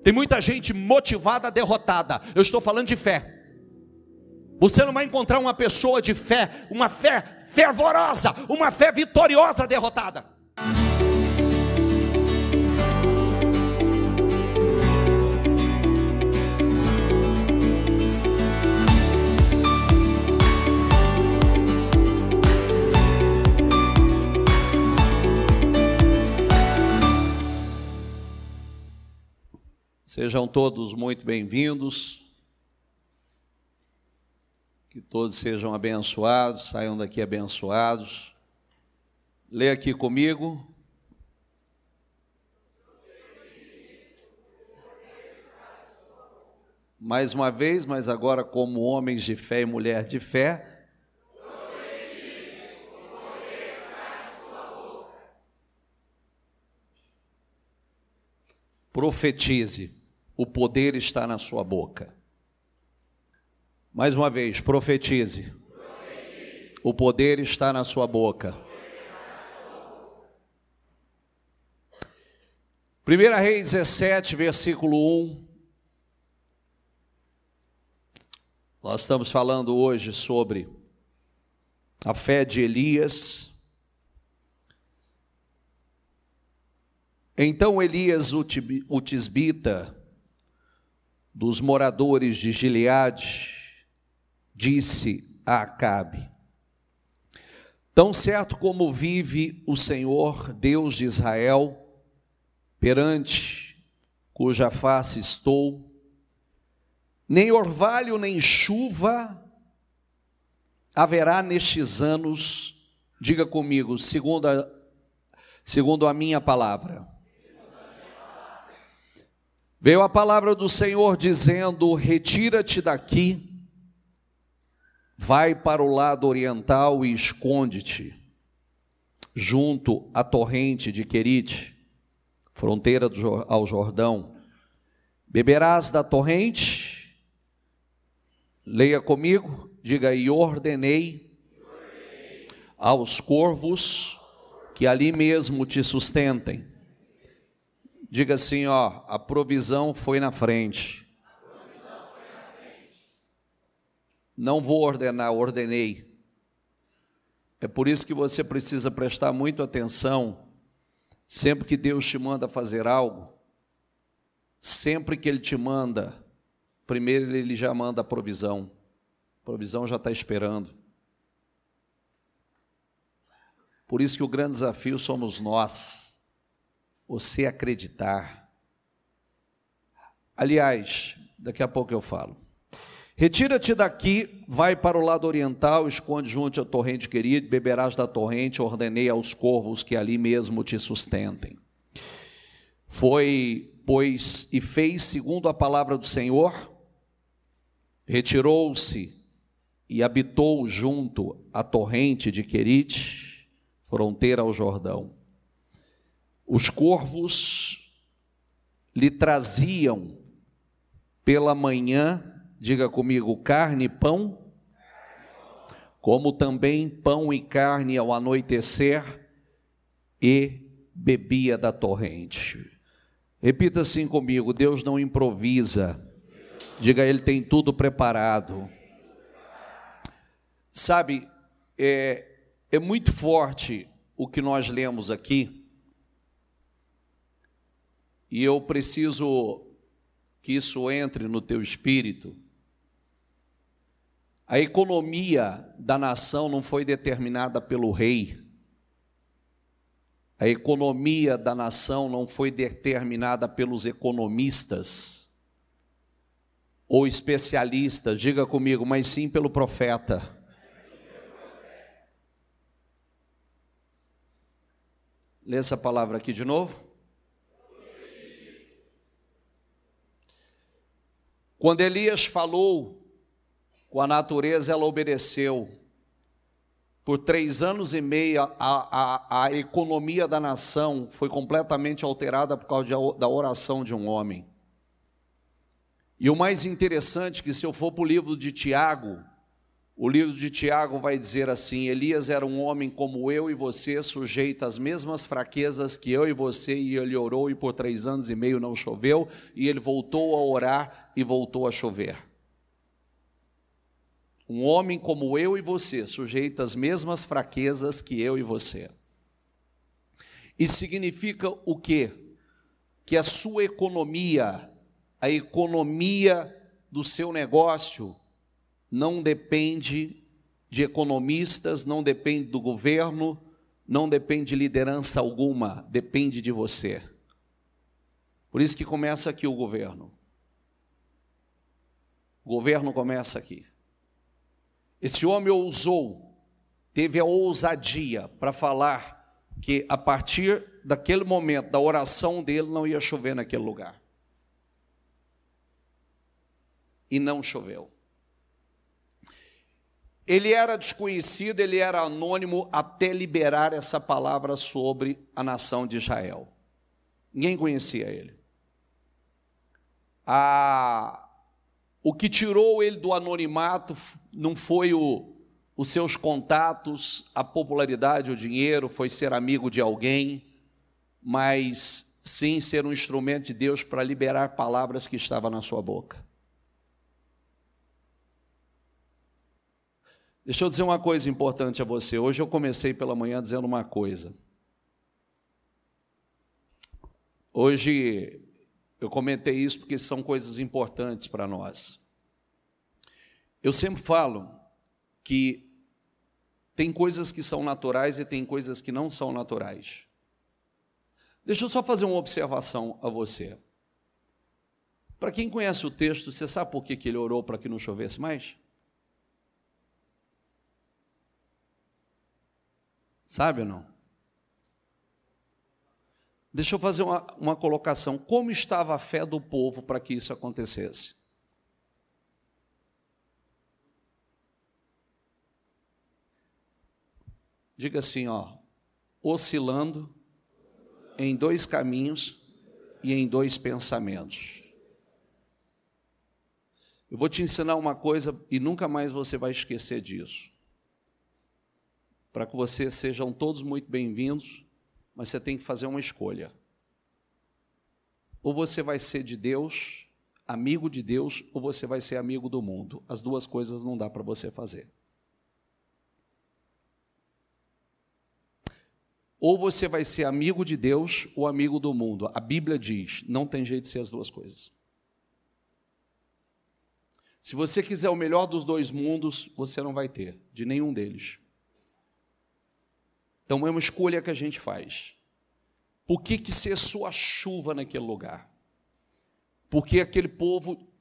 Tem muita gente motivada, derrotada. Eu estou falando de fé. Você não vai encontrar uma pessoa de fé, uma fé fervorosa, uma fé vitoriosa, derrotada. Sejam todos muito bem-vindos, que todos sejam abençoados, saiam daqui abençoados. Lê aqui comigo. Mais uma vez, mas agora como homens de fé e mulher de fé. Profetize. O poder está na sua boca. Mais uma vez, profetize. O poder está na sua boca. 1 Reis 17, versículo 1. Nós estamos falando hoje sobre a fé de Elias. Então Elias, o tisbita, dos moradores de Gileade, disse a Acabe: tão certo como vive o Senhor, Deus de Israel, perante cuja face estou, nem orvalho nem chuva haverá nestes anos, diga comigo, segundo a minha palavra. Veio a palavra do Senhor dizendo: retira-te daqui, vai para o lado oriental e esconde-te, junto à torrente de Querite, fronteira ao Jordão. Beberás da torrente, leia comigo, diga: e ordenei aos corvos que ali mesmo te sustentem. Diga assim, ó, a provisão foi na frente. Não vou ordenar, ordenei. É por isso que você precisa prestar muito atenção. Sempre que Deus te manda fazer algo, sempre que Ele te manda, primeiro Ele já manda a provisão. A provisão já está esperando. Por isso que o grande desafio somos nós. Você acreditar. Aliás, daqui a pouco eu falo. Retira-te daqui, vai para o lado oriental, esconde junto à torrente querida, beberás da torrente, ordenei aos corvos que ali mesmo te sustentem. Foi, pois, e fez segundo a palavra do Senhor, retirou-se e habitou junto à torrente de Querite, fronteira ao Jordão. Os corvos lhe traziam pela manhã, diga comigo, carne e pão, como também pão e carne ao anoitecer, e bebia da torrente. Repita assim comigo: Deus não improvisa, diga, Ele tem tudo preparado. Sabe, é muito forte o que nós lemos aqui, e eu preciso que isso entre no teu espírito. A economia da nação não foi determinada pelo rei. A economia da nação não foi determinada pelos economistas ou especialistas, diga comigo, mas sim pelo profeta. Lê essa palavra aqui de novo. Quando Elias falou com a natureza, ela obedeceu. Por 3 anos e meio, a economia da nação foi completamente alterada por causa da oração de um homem. E o mais interessante é que, se eu for para o livro de Tiago, O livro de Tiago vai dizer assim: Elias era um homem como eu e você, sujeito às mesmas fraquezas que eu e você, e ele orou e por 3 anos e meio não choveu, e ele voltou a orar e voltou a chover. Um homem como eu e você, sujeito às mesmas fraquezas que eu e você. E significa o quê? Que a sua economia, a economia do seu negócio, não depende de economistas, não depende do governo, não depende de liderança alguma, depende de você. Por isso que começa aqui o governo. O governo começa aqui. Esse homem ousou, teve a ousadia para falar que a partir daquele momento, da oração dele, não ia chover naquele lugar. E não choveu. Ele era desconhecido, ele era anônimo até liberar essa palavra sobre a nação de Israel. Ninguém conhecia ele. O que tirou ele do anonimato não foi os seus contatos, a popularidade, o dinheiro, foi ser amigo de alguém, mas sim ser um instrumento de Deus para liberar palavras que estavam na sua boca. Deixa eu dizer uma coisa importante a você. Hoje eu comecei pela manhã dizendo uma coisa. Hoje eu comentei isso porque são coisas importantes para nós. Eu sempre falo que tem coisas que são naturais e tem coisas que não são naturais. Deixa eu só fazer uma observação a você. Para quem conhece o texto, você sabe por que ele orou para que não chovesse mais? Sabe ou não? Deixa eu fazer uma colocação. Como estava a fé do povo para que isso acontecesse? Diga assim, oscilando em 2 caminhos e em 2 pensamentos. Eu vou te ensinar uma coisa e nunca mais você vai esquecer disso. Para que vocês sejam todos muito bem-vindos, mas você tem que fazer uma escolha. Ou você vai ser de Deus, amigo de Deus, ou você vai ser amigo do mundo. As 2 coisas não dá para você fazer. Ou você vai ser amigo de Deus ou amigo do mundo. A Bíblia diz, não tem jeito de ser as 2 coisas. Se você quiser o melhor dos 2 mundos, você não vai ter, de nenhum deles. Então é uma escolha que a gente faz. Por que cessou a chuva naquele lugar? Porque aquele povo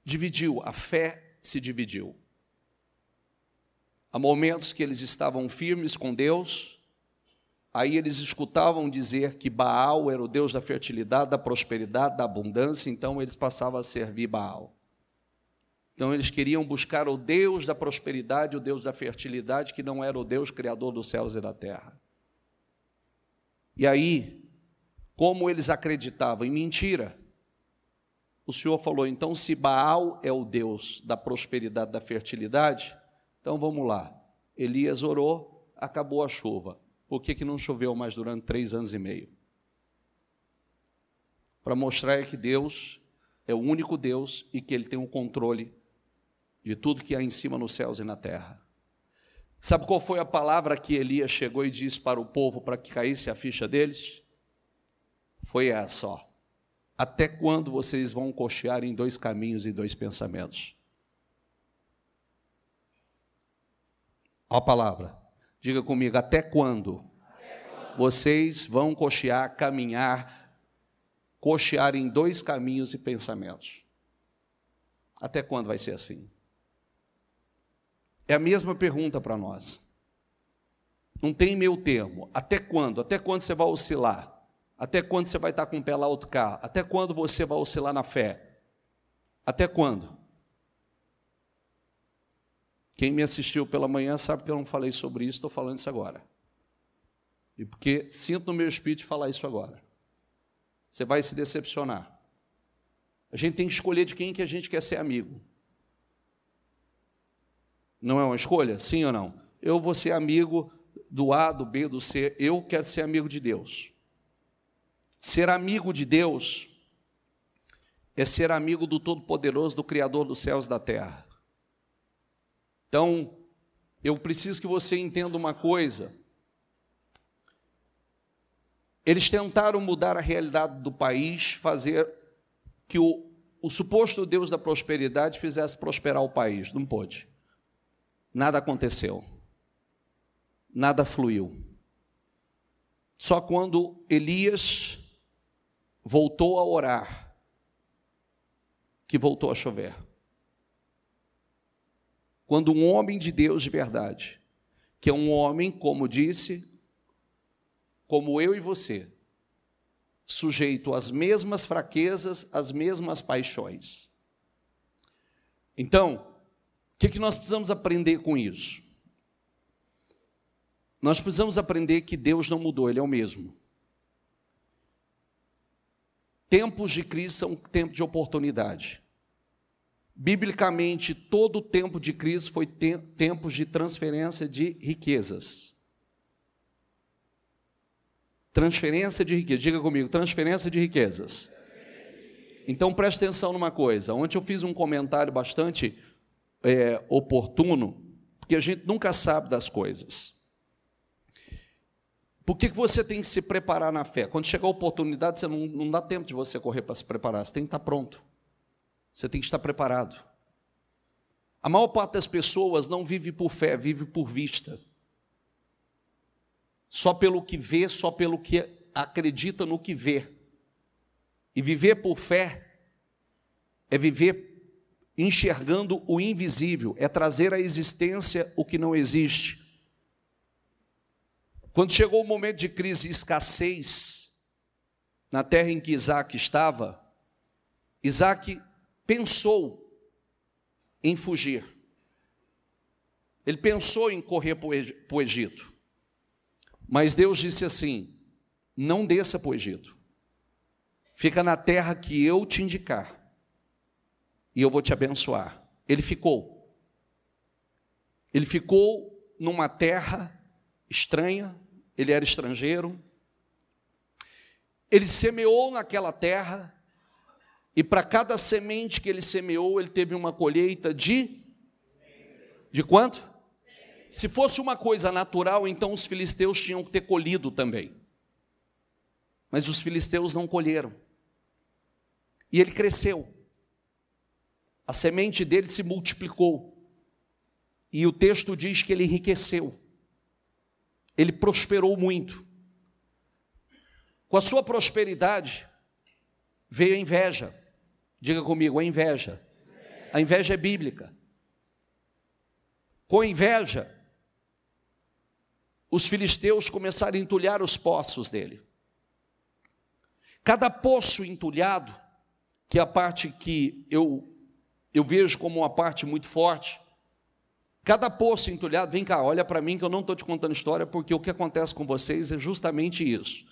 dividiu, a fé se dividiu. Há momentos que eles estavam firmes com Deus, aí eles escutavam dizer que Baal era o Deus da fertilidade, da prosperidade, da abundância, então eles passavam a servir Baal. Então eles queriam buscar o Deus da prosperidade, o Deus da fertilidade, que não era o Deus criador dos céus e da terra. E aí, como eles acreditavam em mentira, o Senhor falou, então se Baal é o Deus da prosperidade, da fertilidade, então vamos lá. Elias orou, acabou a chuva. Por que não choveu mais durante 3 anos e meio? Para mostrar que Deus é o único Deus e que Ele tem o controle de tudo que há em cima nos céus e na terra. Sabe qual foi a palavra que Elias chegou e disse para o povo para que caísse a ficha deles? Foi essa, até quando vocês vão cochear em 2 caminhos e 2 pensamentos? Olha a palavra, diga comigo, até quando vocês vão cochear, caminhar, cochear em 2 caminhos e pensamentos? Até quando vai ser assim? É a mesma pergunta para nós. Não tem meio termo. Até quando? Até quando você vai oscilar? Até quando você vai estar com o pé lá outro cá? Até quando você vai oscilar na fé? Até quando? Quem me assistiu pela manhã sabe que eu não falei sobre isso, estou falando isso agora. E porque sinto no meu espírito falar isso agora. Você vai se decepcionar. A gente tem que escolher de quem que a gente quer ser amigo. Não é uma escolha? Sim ou não? Eu vou ser amigo do A, do B, do C. Eu quero ser amigo de Deus. Ser amigo de Deus é ser amigo do Todo-Poderoso, do Criador dos céus e da terra. Então, eu preciso que você entenda uma coisa. Eles tentaram mudar a realidade do país, fazer que o suposto Deus da prosperidade fizesse prosperar o país. Não pôde. Nada aconteceu. Nada fluiu. Só quando Elias voltou a orar, que voltou a chover. Quando um homem de Deus de verdade, que é um homem, como disse, como eu e você, sujeito às mesmas fraquezas, às mesmas paixões. Então, o que nós precisamos aprender com isso? Nós precisamos aprender que Deus não mudou, Ele é o mesmo. Tempos de crise são tempos de oportunidade. Biblicamente, todo tempo de crise foi tempos de transferência de riquezas. Transferência de riquezas. Diga comigo, transferência de riquezas. Então, preste atenção numa coisa. Ontem eu fiz um comentário bastante oportuno, porque a gente nunca sabe das coisas. Por que você tem que se preparar na fé? Quando chegar a oportunidade, você não dá tempo de você correr para se preparar, você tem que estar pronto. Você tem que estar preparado. A maior parte das pessoas não vive por fé, vive por vista. Só pelo que vê, só pelo que acredita no que vê. E viver por fé é viver enxergando o invisível, é trazer à existência o que não existe. Quando chegou o momento de crise e escassez, na terra em que Isaac estava, Isaac pensou em fugir. Ele pensou em correr para o Egito. Mas Deus disse assim: não desça para o Egito. Fica na terra que eu te indicar. E eu vou te abençoar. Ele ficou. Ele ficou numa terra estranha. Ele era estrangeiro. Ele semeou naquela terra. E para cada semente que ele semeou, ele teve uma colheita de quanto? Se fosse uma coisa natural, então os filisteus tinham que ter colhido também. Mas os filisteus não colheram. E ele cresceu. A semente dele se multiplicou. E o texto diz que ele enriqueceu. Ele prosperou muito. Com a sua prosperidade, veio a inveja. Diga comigo, a inveja. A inveja é bíblica. Com a inveja, os filisteus começaram a entulhar os poços dele. Cada poço entulhado, que é a parte que eu vejo como uma parte muito forte, cada poço entulhado, vem cá, olha para mim que eu não estou te contando história, porque o que acontece com vocês é justamente isso.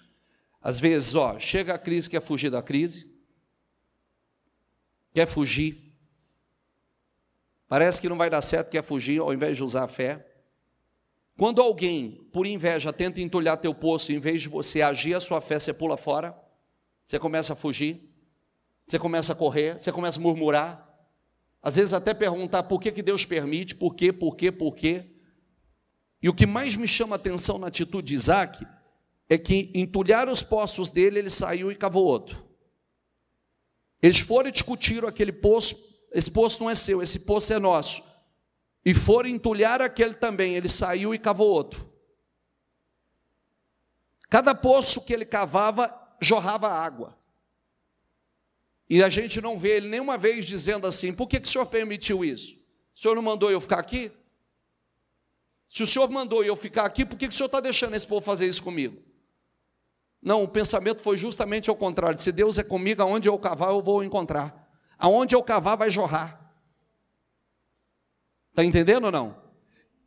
Às vezes, chega a crise, quer fugir da crise, quer fugir, parece que não vai dar certo, quer fugir, ao invés de usar a fé. Quando alguém, por inveja, tenta entulhar teu poço, em vez de você agir a sua fé, você pula fora, você começa a fugir, você começa a correr, você começa a murmurar, às vezes até perguntar por que Deus permite, por quê. E o que mais me chama a atenção na atitude de Isaac é que entulharam os poços dele, ele saiu e cavou outro. Eles foram e discutiram aquele poço, esse poço não é seu, esse poço é nosso. E foram entulhar aquele também, ele saiu e cavou outro. Cada poço que ele cavava, jorrava água. E a gente não vê ele nenhuma vez dizendo assim: por que o senhor permitiu isso? O senhor não mandou eu ficar aqui? Se o senhor mandou eu ficar aqui, por que o senhor está deixando esse povo fazer isso comigo? Não, o pensamento foi justamente ao contrário. Se Deus é comigo, aonde eu cavar eu vou encontrar. Aonde eu cavar vai jorrar. Está entendendo ou não?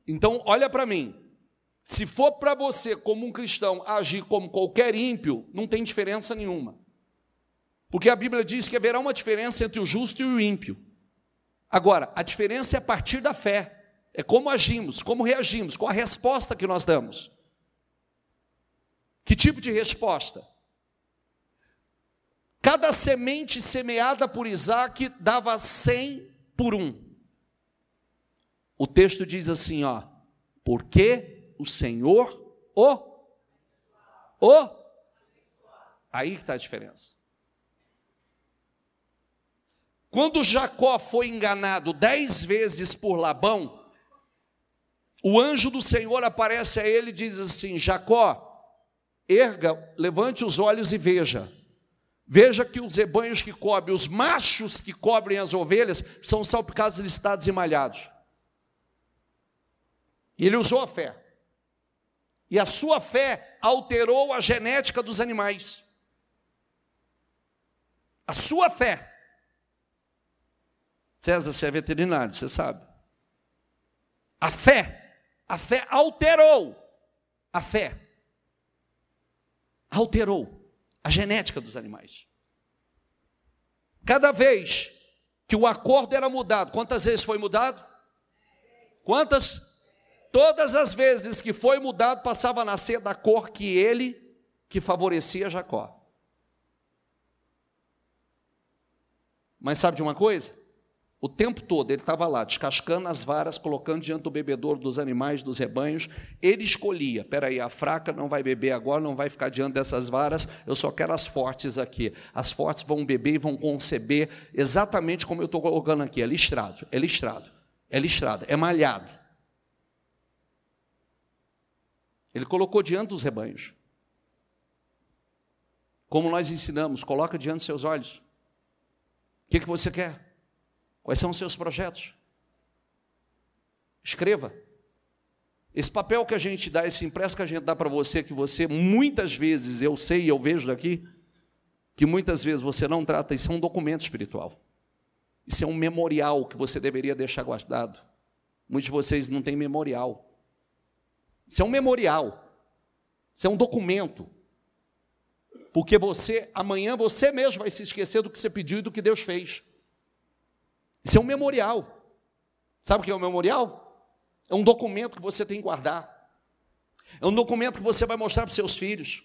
Então, olha para mim. Se for para você, como um cristão, agir como qualquer ímpio, não tem diferença nenhuma. Porque a Bíblia diz que haverá uma diferença entre o justo e o ímpio. Agora, a diferença é a partir da fé. é como agimos, como reagimos, qual a resposta que nós damos. Que tipo de resposta? Cada semente semeada por Isaac dava 100 por 1. O texto diz assim, ó, porque o Senhor aí que está a diferença. Quando Jacó foi enganado 10 vezes por Labão, o anjo do Senhor aparece a ele e diz assim, Jacó, erga, levante os olhos e veja. Veja que os rebanhos que cobrem, os machos que cobrem as ovelhas, são salpicados, listados e malhados. E ele usou a fé. E a sua fé alterou a genética dos animais. A sua fé. César, você é veterinário, você sabe. A fé alterou. A fé alterou a genética dos animais. Cada vez que o acordo era mudado, quantas vezes foi mudado? Quantas? Todas as vezes que foi mudado, passava a nascer da cor que favorecia Jacó. Mas sabe de uma coisa? O tempo todo ele estava lá, descascando as varas, colocando diante do bebedouro dos animais, dos rebanhos. Ele escolhia, peraí, a fraca não vai beber agora, não vai ficar diante dessas varas, eu só quero as fortes aqui. As fortes vão beber e vão conceber exatamente como eu estou colocando aqui, é listrado, é malhado. Ele colocou diante dos rebanhos. Como nós ensinamos, coloca diante dos seus olhos. O que você quer? Quais são os seus projetos? Escreva. Esse papel que a gente dá, esse impresso que a gente dá para você, que você muitas vezes, eu sei e eu vejo daqui, que muitas vezes você não trata, isso é um documento espiritual. Isso é um memorial que você deveria deixar guardado. Muitos de vocês não têm memorial. Isso é um memorial. Isso é um documento. Porque amanhã você mesmo vai se esquecer do que você pediu e do que Deus fez. Isso é um memorial. Sabe o que é um memorial? É um documento que você tem que guardar. É um documento que você vai mostrar para os seus filhos.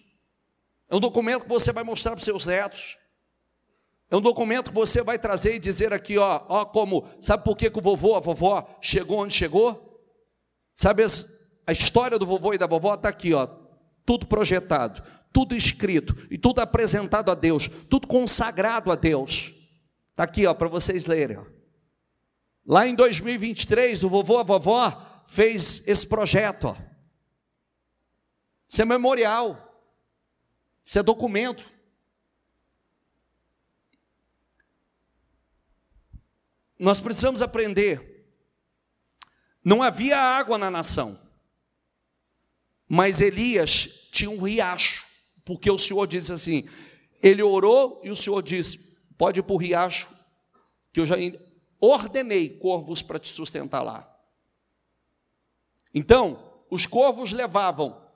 É um documento que você vai mostrar para os seus netos. É um documento que você vai trazer e dizer aqui, sabe por que o vovô, a vovó chegou onde chegou? Sabe a história do vovô e da vovó? Está aqui, tudo projetado, tudo escrito e tudo apresentado a Deus, tudo consagrado a Deus. Está aqui, para vocês lerem. Lá em 2023, o vovô, a vovó fez esse projeto. Isso é memorial. Isso é documento. Nós precisamos aprender. Não havia água na nação, mas Elias tinha um riacho, porque o Senhor disse assim, ele orou e o Senhor disse, pode ir para o riacho, que eu já ordenei corvos para te sustentar lá. Então, os corvos levavam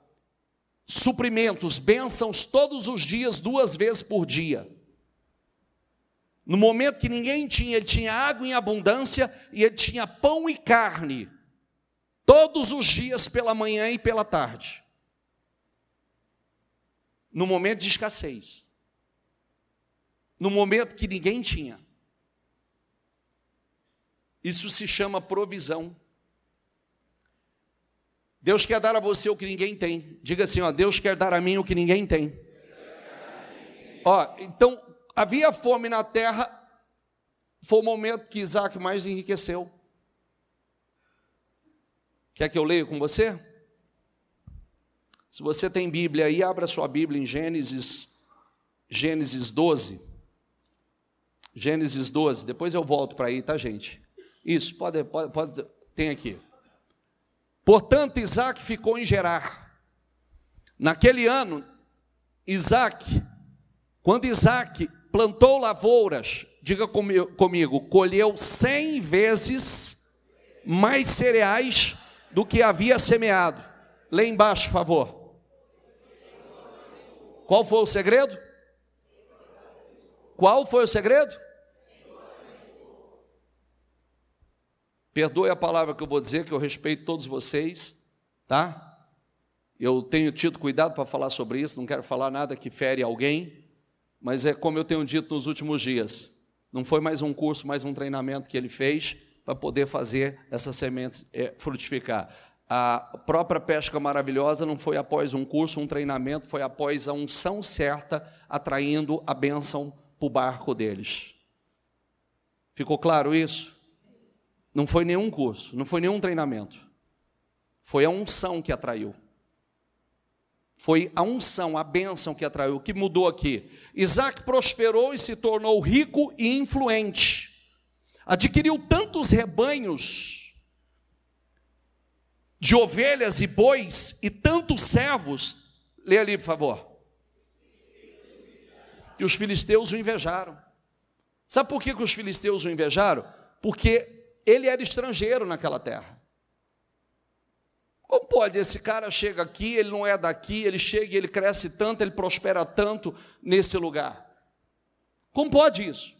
suprimentos, bênçãos todos os dias, 2 vezes por dia. No momento que ninguém tinha, ele tinha água em abundância e ele tinha pão e carne, todos os dias pela manhã e pela tarde. No momento de escassez. No momento que ninguém tinha. Isso se chama provisão. Deus quer dar a você o que ninguém tem. Diga assim, Deus quer dar a mim o que ninguém tem. Então, havia fome na terra, foi o momento que Isaac mais enriqueceu. Quer que eu leia com você? Se você tem Bíblia aí, abra sua Bíblia em Gênesis 12. Gênesis 12, depois eu volto para aí, tá, gente? Isso, pode, tem aqui. Portanto, Isaac ficou em Gerar. Naquele ano, quando Isaac plantou lavouras, diga comigo, colheu 100 vezes mais cereais do que havia semeado. Lê embaixo, por favor. Qual foi o segredo? Qual foi o segredo? Perdoe a palavra que eu vou dizer, que eu respeito todos vocês, tá? Eu tenho tido cuidado para falar sobre isso, não quero falar nada que fere alguém, mas é como eu tenho dito nos últimos dias, não foi mais um curso, mais um treinamento que ele fez para poder fazer essa semente frutificar. A própria pesca maravilhosa não foi após um curso, um treinamento, foi após a unção certa, atraindo a bênção para o barco deles. Ficou claro isso? Não foi nenhum curso, não foi nenhum treinamento. Foi a unção que atraiu. Foi a unção, a bênção que atraiu. O que mudou aqui? Isaac prosperou e se tornou rico e influente. Adquiriu tantos rebanhos de ovelhas e bois e tantos servos. Lê ali, por favor. Que os filisteus o invejaram. Sabe por que os filisteus o invejaram? Porque ele era estrangeiro naquela terra. Como pode? Esse cara chega aqui, ele não é daqui, ele chega e ele cresce tanto, ele prospera tanto nesse lugar. Como pode isso?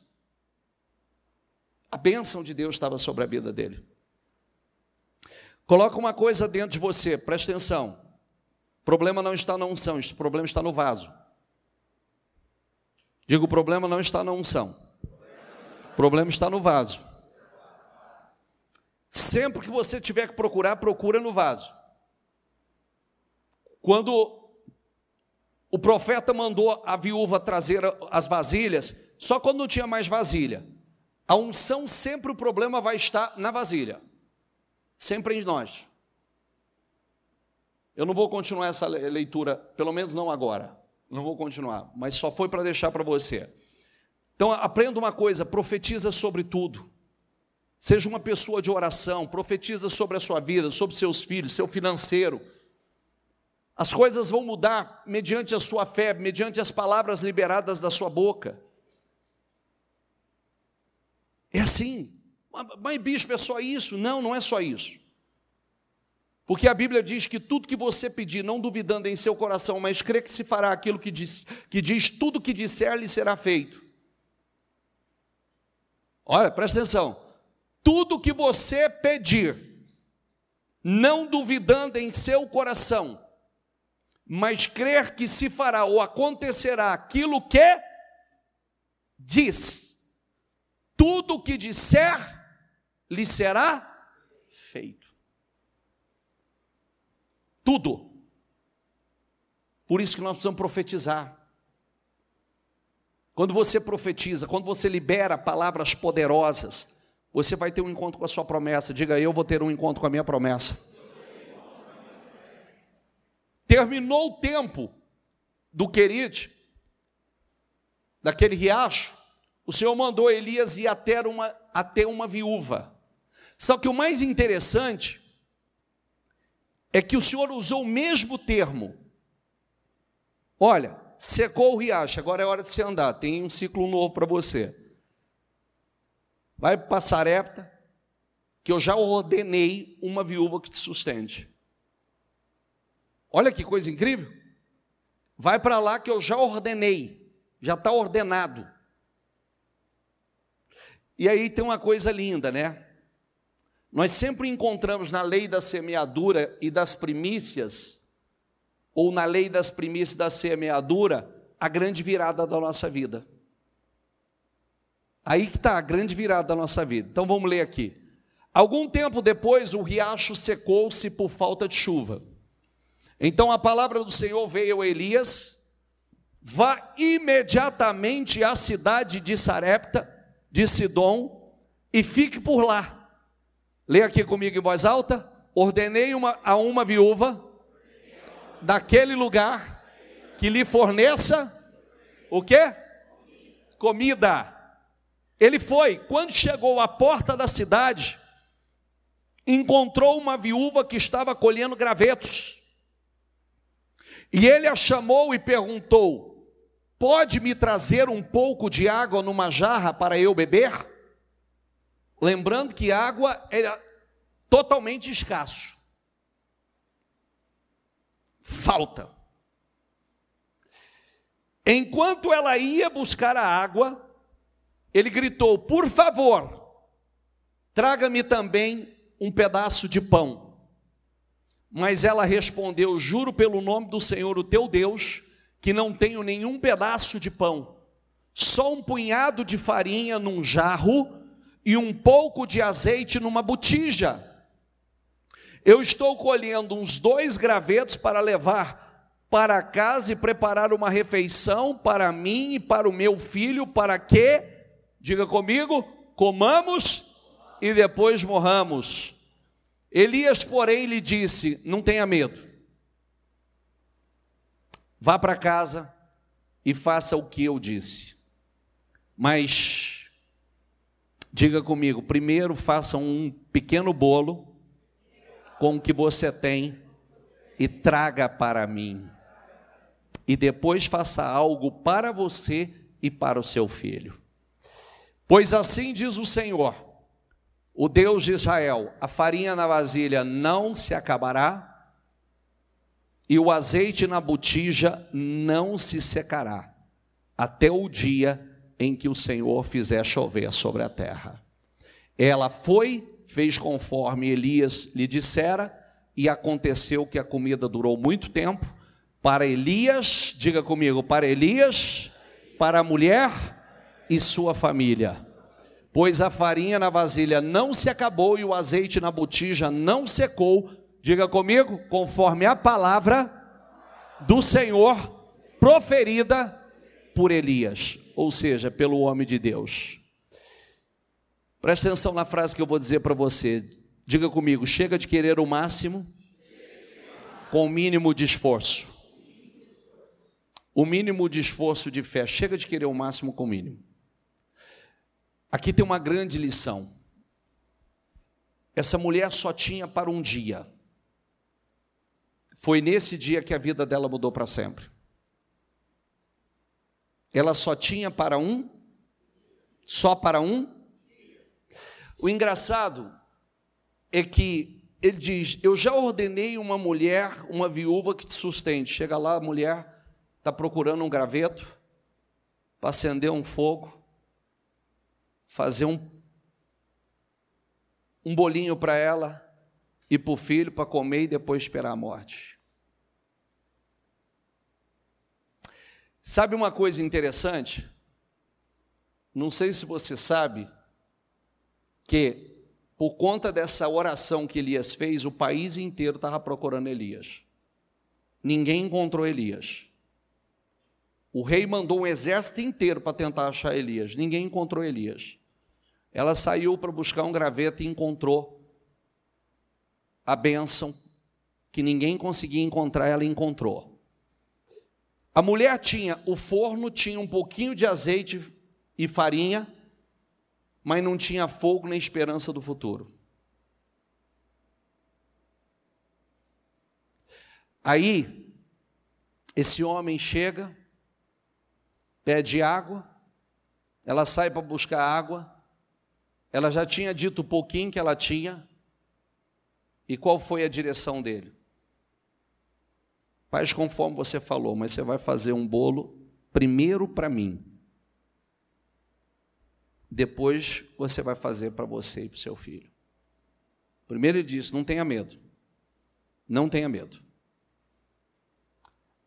A bênção de Deus estava sobre a vida dele. Coloca uma coisa dentro de você, presta atenção. O problema não está na unção, o problema está no vaso. Digo, o problema não está na unção. O problema está no vaso. Sempre que você tiver que procurar, procura no vaso. Quando o profeta mandou a viúva trazer as vasilhas, só quando não tinha mais vasilha. A unção, sempre o problema vai estar na vasilha. Sempre em nós. Eu não vou continuar essa leitura, pelo menos não agora. Não vou continuar, mas só foi para deixar para você. Então, aprenda uma coisa, profetiza sobre tudo. Seja uma pessoa de oração, profetiza sobre a sua vida, sobre seus filhos, seu financeiro. As coisas vão mudar mediante a sua fé, mediante as palavras liberadas da sua boca. É assim. Mas bispo, é só isso? Não, não é só isso. Porque a Bíblia diz que tudo que você pedir, não duvidando em seu coração, mas crê que se fará aquilo que diz tudo que disser lhe será feito. Olha, presta atenção. Tudo que você pedir, não duvidando em seu coração, mas crer que se fará ou acontecerá aquilo que diz, tudo o que disser lhe será feito. Tudo. Por isso que nós precisamos profetizar. Quando você profetiza, quando você libera palavras poderosas, você vai ter um encontro com a sua promessa. Diga, eu vou ter um encontro com a minha promessa. Terminou o tempo do Querite, daquele riacho, o Senhor mandou Elias ir até uma viúva. Só que o mais interessante é que o Senhor usou o mesmo termo. Olha, secou o riacho, agora é hora de você andar, tem um ciclo novo para você. Vai para Sarepta, que eu já ordenei uma viúva que te sustente. Olha que coisa incrível. Vai para lá que eu já ordenei, já está ordenado. E aí tem uma coisa linda, né? Nós sempre encontramos na lei da semeadura e das primícias, ou na lei das primícias da semeadura, a grande virada da nossa vida. Aí que está a grande virada da nossa vida. Então vamos ler aqui. Algum tempo depois, o riacho secou-se por falta de chuva. Então a palavra do Senhor veio a Elias: vá imediatamente à cidade de Sarepta, de Sidom, e fique por lá. Lê aqui comigo em voz alta. Ordenei a uma viúva daquele lugar que lhe forneça o quê? Comida. Ele foi. Quando chegou à porta da cidade, encontrou uma viúva que estava colhendo gravetos. E ele a chamou e perguntou: pode me trazer um pouco de água numa jarra para eu beber? Lembrando que água era totalmente escasso. Falta. Enquanto ela ia buscar a água, ele gritou: por favor, traga-me também um pedaço de pão. Mas ela respondeu: juro pelo nome do Senhor, o teu Deus, que não tenho nenhum pedaço de pão, só um punhado de farinha num jarro e um pouco de azeite numa botija. Eu estou colhendo uns 2 gravetos para levar para casa e preparar uma refeição para mim e para o meu filho, para que, diga comigo, comamos e depois morramos. Elias, porém, lhe disse: não tenha medo, vá para casa e faça o que eu disse, mas diga comigo, primeiro faça um pequeno bolo com o que você tem e traga para mim, e depois faça algo para você e para o seu filho. Pois assim diz o Senhor, o Deus de Israel: a farinha na vasilha não se acabará, e o azeite na botija não se secará, até o dia em que o Senhor fizer chover sobre a terra. Ela foi, fez conforme Elias lhe dissera, e aconteceu que a comida durou muito tempo, para Elias, diga comigo, para Elias, para a mulher e sua família. Pois a farinha na vasilha não se acabou e o azeite na botija não secou, diga comigo, conforme a palavra do Senhor proferida por Elias, ou seja, pelo homem de Deus. Presta atenção na frase que eu vou dizer para você. Diga comigo: chega de querer o máximo com o mínimo de esforço. O mínimo de esforço de fé. Chega de querer o máximo com o mínimo. Aqui tem uma grande lição. Essa mulher só tinha para um dia. Foi nesse dia que a vida dela mudou para sempre. Ela só tinha para só para um. O engraçado é que ele diz: eu já ordenei uma mulher, uma viúva que te sustente. Chega lá, a mulher está procurando um graveto para acender um fogo, fazer um bolinho para ela e para o filho, para comer e depois esperar a morte. Sabe uma coisa interessante? Não sei se você sabe que, por conta dessa oração que Elias fez, o país inteiro estava procurando Elias. Ninguém encontrou Elias. O rei mandou um exército inteiro para tentar achar Elias. Ninguém encontrou Elias. Ela saiu para buscar um graveto e encontrou a bênção que ninguém conseguia encontrar, ela encontrou. A mulher tinha o forno, tinha um pouquinho de azeite e farinha, mas não tinha fogo nem esperança do futuro. Aí, esse homem chega, pede água, ela sai para buscar água, ela já tinha dito o pouquinho que ela tinha, e qual foi a direção dele? Faz conforme você falou, mas você vai fazer um bolo primeiro para mim, depois você vai fazer para você e para o seu filho. Primeiro ele disse: não tenha medo, não tenha medo.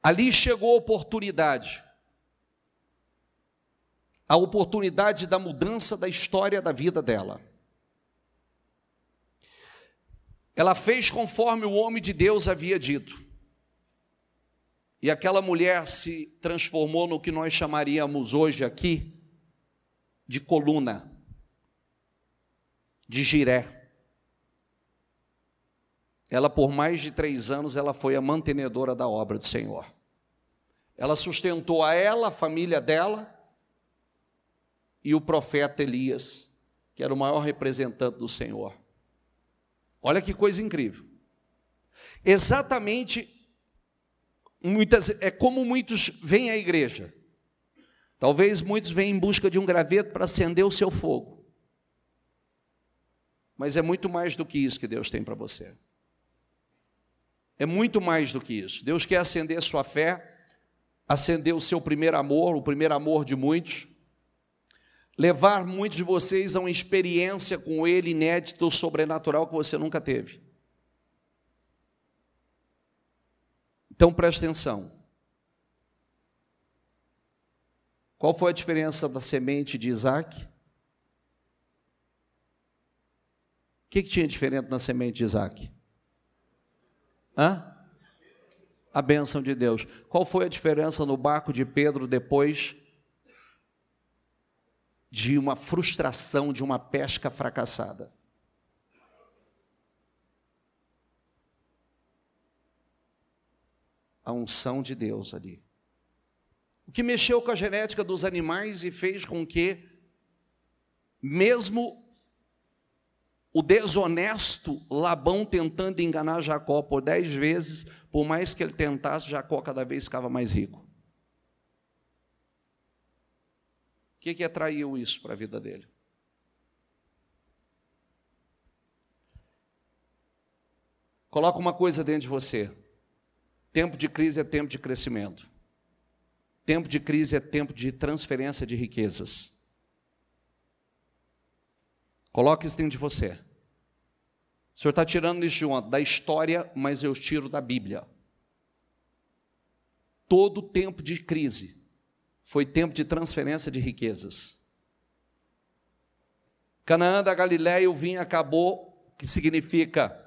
Ali chegou a oportunidade da mudança da história da vida dela. Ela fez conforme o homem de Deus havia dito, e aquela mulher se transformou no que nós chamaríamos hoje aqui de coluna, de Jiré. Ela, por mais de 3 anos, ela foi a mantenedora da obra do Senhor. Ela sustentou a ela, a família dela, e o profeta Elias, que era o maior representante do Senhor. Olha que coisa incrível. Exatamente, é como muitos vêm à igreja. Talvez muitos venham em busca de um graveto para acender o seu fogo. Mas é muito mais do que isso que Deus tem para você. É muito mais do que isso. Deus quer acender a sua fé, acender o seu primeiro amor, o primeiro amor de muitos. levar muitos de vocês a uma experiência com Ele inédita ou sobrenatural que você nunca teve. Então preste atenção. Qual foi a diferença da semente de Isaac? O que tinha diferente na semente de Isaac? A bênção de Deus. Qual foi a diferença no barco de Pedro depois de uma frustração, de uma pesca fracassada? A unção de Deus ali. O que mexeu com a genética dos animais e fez com que, mesmo o desonesto Labão tentando enganar Jacó por 10 vezes, por mais que ele tentasse, Jacó cada vez ficava mais rico. O que atraiu isso para a vida dele? Coloca uma coisa dentro de você. Tempo de crise é tempo de crescimento. Tempo de crise é tempo de transferência de riquezas. Coloque isso dentro de você. O Senhor está tirando isso de onde? Da história, mas eu tiro da Bíblia. Todo tempo de crise foi tempo de transferência de riquezas. Canaã da Galileia, o vinho acabou, que significa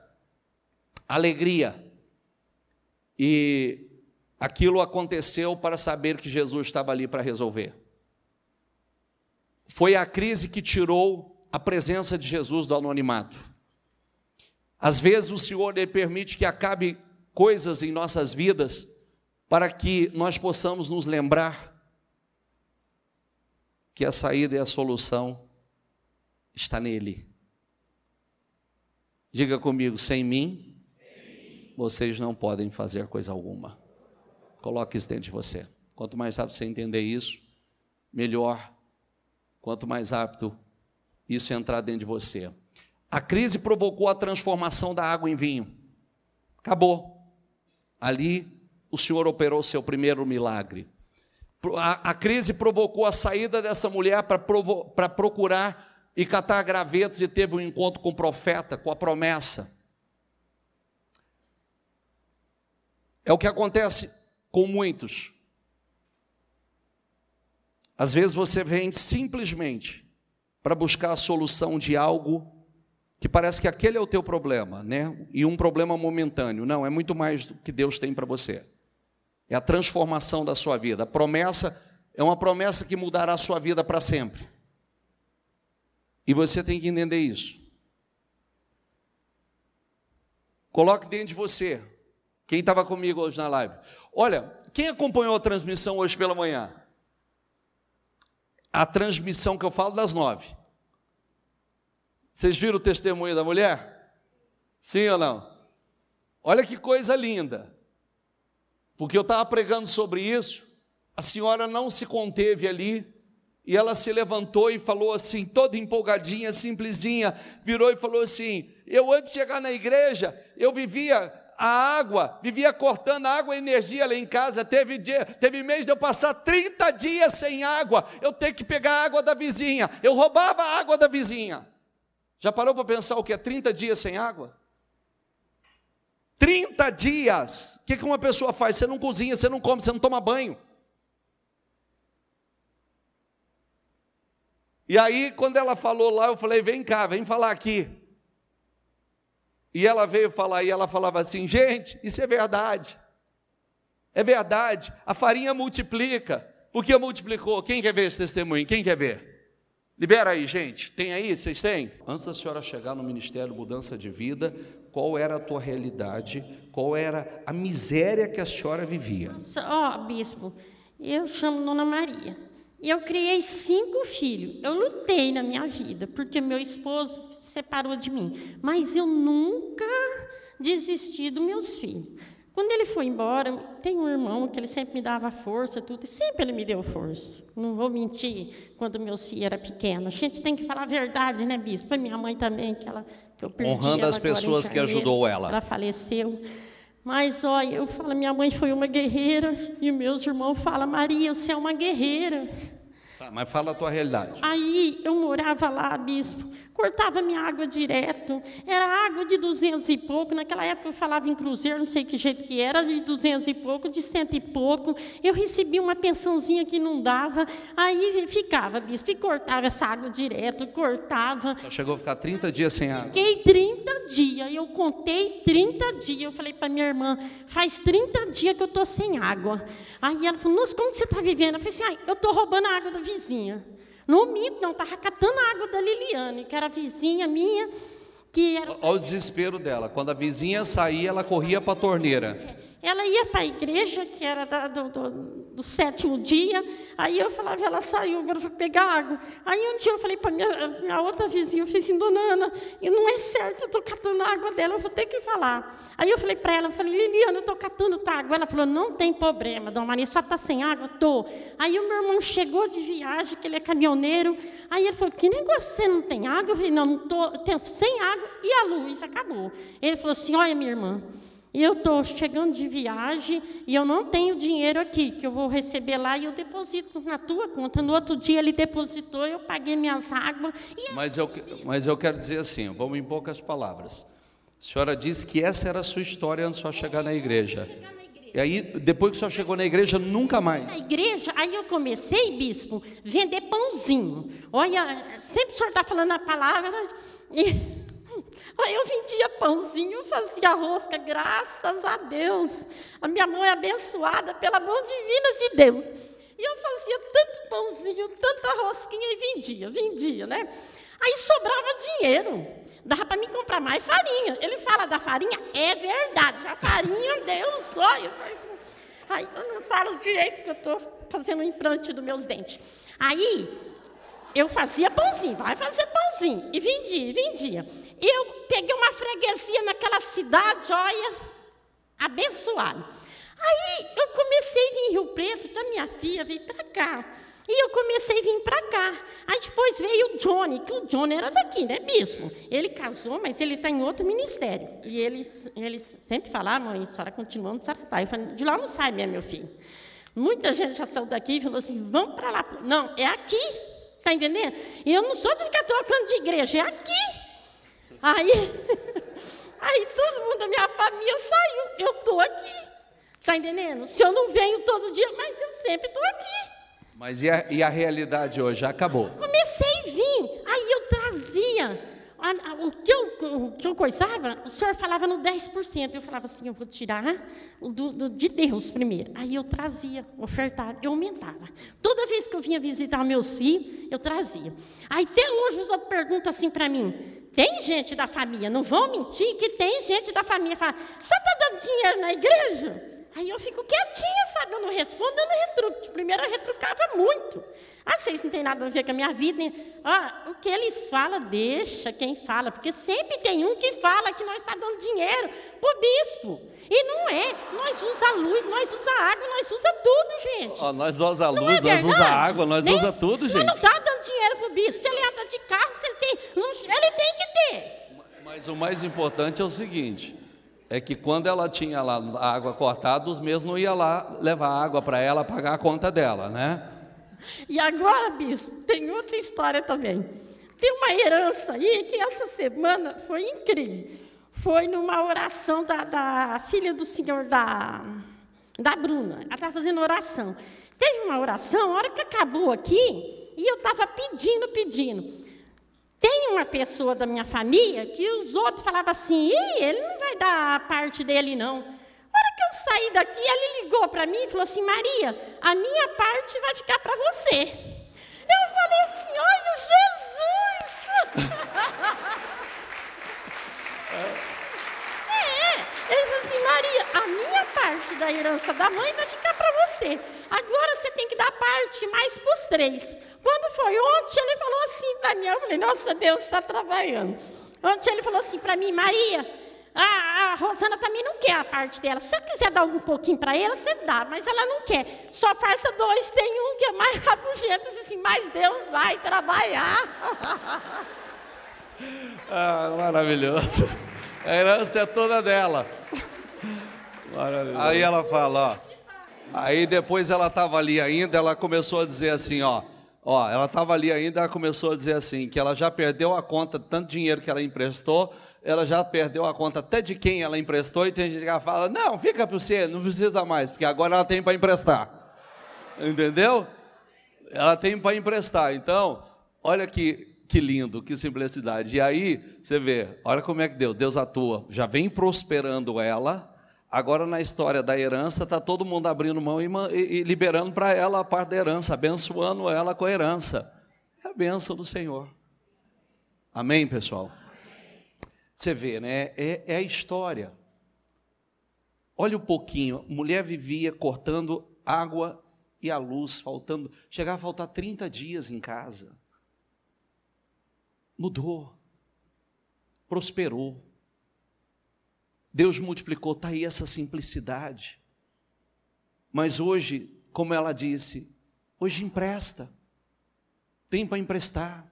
alegria. E aquilo aconteceu para saber que Jesus estava ali para resolver. Foi a crise que tirou a presença de Jesus do anonimato. Às vezes o Senhor Ele permite que acabe coisas em nossas vidas para que nós possamos nos lembrar que a saída e a solução está nele. Diga comigo, sem mim, vocês não podem fazer coisa alguma. Coloque isso dentro de você. Quanto mais rápido você entender isso, melhor. Quanto mais rápido isso entrar dentro de você. A crise provocou a transformação da água em vinho. Acabou. Ali o Senhor operou seu primeiro milagre. A crise provocou a saída dessa mulher para procurar e catar gravetos, e teve um encontro com o profeta, com a promessa. É o que acontece com muitos. Às vezes você vem simplesmente para buscar a solução de algo que parece que aquele é o teu problema, né? E um problema momentâneo. Não, é muito mais do que Deus tem para você. É a transformação da sua vida. A promessa é uma promessa que mudará a sua vida para sempre. E você tem que entender isso. Coloque dentro de você. Quem estava comigo hoje na live? Olha, quem acompanhou a transmissão hoje pela manhã? A transmissão que eu falo das 9. Vocês viram o testemunho da mulher? Sim ou não? Olha que coisa linda. Porque eu estava pregando sobre isso, a senhora não se conteve ali, e ela se levantou e falou assim, toda empolgadinha, simplesinha, virou e falou assim, eu antes de chegar na igreja, eu vivia a água, vivia cortando a água e energia lá em casa, teve mês de eu passar 30 dias sem água, eu ter que pegar a água da vizinha, eu roubava a água da vizinha. Já parou para pensar o que é 30 dias sem água? 30 dias, o que uma pessoa faz? Você não cozinha, você não come, você não toma banho. E aí, quando ela falou lá, eu falei, vem cá, vem falar aqui. E ela veio falar, e ela falava assim, gente, isso é verdade. É verdade, a farinha multiplica. Por que multiplicou? Quem quer ver esse testemunho? Quem quer ver? Libera aí, gente. Tem aí? Vocês têm? Antes da senhora chegar no Ministério Mudança de Vida, qual era a tua realidade? Qual era a miséria que a senhora vivia? Bispo, eu chamo Dona Maria. E eu criei 5 filhos. Eu lutei na minha vida, porque meu esposo separou de mim. Mas eu nunca desisti dos meus filhos. Quando ele foi embora, tem um irmão que ele sempre me dava força, tudo, e sempre ele me deu força. Não vou mentir, quando meu filho era pequeno. A gente tem que falar a verdade, né, bispo? A minha mãe também, que eu perdi. Honrando as pessoas que ajudou ela. Ela faleceu. Mas, olha, eu falo, minha mãe foi uma guerreira, e meus irmãos falam, Maria, você é uma guerreira. Tá, mas fala a tua realidade. Aí eu morava lá, bispo, cortava minha água direto, era água de 200 e pouco, naquela época eu falava em cruzeiro, não sei que jeito que era, de 200 e pouco, de 100 e pouco, eu recebia uma pensãozinha que não dava, aí ficava, bispo, e cortava essa água direto, cortava. Só chegou a ficar 30 dias sem água. Fiquei 30 dias, eu contei 30 dias, eu falei para minha irmã, faz 30 dias que eu estou sem água. Aí ela falou, nossa, como que você está vivendo? Eu falei assim, eu estou roubando a água da vizinha. Não minto, não, estava catando a água da Liliane, que era vizinha minha, que era... Olha o desespero dela, quando a vizinha saía, ela corria para a torneira. Ela ia para a igreja, que era do 7º dia, aí eu falava, ela saiu, agora eu vou pegar água. Aí um dia eu falei para minha outra vizinha, eu falei assim, dona Ana, e não é certo, eu estou catando a água dela, eu vou ter que falar. Aí eu falei para ela, eu falei, Liliana, eu estou catando tua água. Ela falou, não tem problema, dona Maria, só está sem água? Estou. Aí o meu irmão chegou de viagem, que ele é caminhoneiro, aí ele falou, que negócio, você não tem água? Eu falei, não estou, tenho sem água e a luz acabou. Ele falou assim, olha minha irmã, eu estou chegando de viagem e eu não tenho dinheiro aqui, que eu vou receber lá e eu deposito na tua conta. No outro dia ele depositou, eu paguei minhas águas. Mas eu quero dizer assim, vamos em poucas palavras. A senhora disse que essa era a sua história antes de só chegar na igreja. E aí, depois que o senhor chegou na igreja, nunca mais. Na igreja, aí eu comecei, bispo, vender pãozinho. Olha, sempre o senhor está falando a palavra... Aí eu vendia pãozinho, fazia rosca, graças a Deus. A minha mão é abençoada pela mão divina de Deus. E eu fazia tanto pãozinho, tanta rosquinha e vendia, né? Aí sobrava dinheiro. Dava para mim comprar mais farinha. Ele fala da farinha, é verdade. A farinha, Deus, olha, faz... Aí eu não falo direito que eu estou fazendo um implante dos meus dentes. Aí eu fazia pãozinho, vai fazer pãozinho. E vendia. Eu peguei uma freguesia naquela cidade, olha, abençoado. Aí eu comecei a vir em Rio Preto, que a minha filha veio para cá. E eu comecei a vir para cá. Aí depois veio o Johnny, que o Johnny era daqui, né, bispo? Ele casou, mas ele está em outro ministério. E eles sempre falavam, a história continua no Saratá. Eu falei, de lá não sai mesmo, meu filho. Muita gente já saiu daqui e falou assim, vamos para lá. Não, é aqui, tá entendendo? E eu não sou de ficar trocando de igreja, é aqui. Aí todo mundo da minha família saiu, eu estou aqui, está entendendo? Se eu não venho todo dia, mas eu sempre estou aqui. Mas e a realidade hoje? Acabou. Comecei a vir, aí eu trazia, o que eu coisava, o senhor falava no 10%, eu falava assim, eu vou tirar de Deus primeiro. Aí eu trazia, ofertava, eu aumentava. Toda vez que eu vinha visitar meus filhos, eu trazia. Aí até hoje os outros perguntam assim para mim, tem gente da família, não vão mentir que tem gente da família, fala, só está dando dinheiro na igreja? Aí eu fico quietinha, sabe, eu não respondo, eu não retruco. Primeiro eu retrucava muito. Vocês não tem nada a ver com a minha vida, né? O que eles falam, deixa quem fala, porque sempre tem um que fala que nós está dando dinheiro para o bispo. E não é, nós usa a luz, nós usa a água, nós usa tudo, gente. Nós usa a luz, nós usa a água, nós usa tudo, gente. Nós não está dando dinheiro para o bispo. Se ele anda de carro, se ele tem, ele tem que ter. Mas o mais importante é o seguinte, é que quando ela tinha lá a água cortada, os mesmos não iam lá levar água para ela, pagar a conta dela, né? E agora, bispo, tem outra história também. Tem uma herança aí que essa semana foi incrível. Foi numa oração da filha do senhor, da Bruna. Ela estava fazendo oração. Teve uma oração, a hora que acabou aqui, e eu estava pedindo. Tem uma pessoa da minha família que os outros falavam assim, ele não vai dar a parte dele, não. A hora que eu saí daqui, ele ligou para mim e falou assim, Maria, a minha parte vai ficar para você. Eu falei assim, olha, Jesus! Ele falou assim, Maria, a minha parte da herança da mãe vai ficar para você. Agora você tem que dar parte mais para os 3. Quando foi ontem, ele falou assim para mim, eu falei, nossa, Deus está trabalhando. Ontem ele falou assim para mim, Maria, a Rosana também não quer a parte dela. Se você quiser dar um pouquinho para ela, você dá, mas ela não quer. Só falta 2, tem um que é mais rabugento. Eu falei assim, mas Deus vai trabalhar. Maravilhoso. A herança é toda dela. Maravilhoso. Aí ela fala, ó. Aí depois ela estava ali ainda, ela começou a dizer assim, ó. Ó, ela estava ali ainda, ela começou a dizer assim, que ela já perdeu a conta, tanto dinheiro que ela emprestou, ela já perdeu a conta até de quem ela emprestou, e tem gente que fala, não, fica para você, não precisa mais, porque agora ela tem para emprestar. Entendeu? Ela tem para emprestar. Então, olha que lindo, que simplicidade. E aí, você vê, olha como é que Deus atua. Já vem prosperando ela. Agora, na história da herança, está todo mundo abrindo mão e liberando para ela a parte da herança, abençoando ela com a herança. É a bênção do Senhor. Amém, pessoal? Você vê, né? É a história. Olha um pouquinho. Mulher vivia cortando água e a luz, chegava a faltar 30 dias em casa. Mudou. Prosperou. Deus multiplicou, está aí essa simplicidade. Mas hoje, como ela disse, hoje empresta. Tem para emprestar.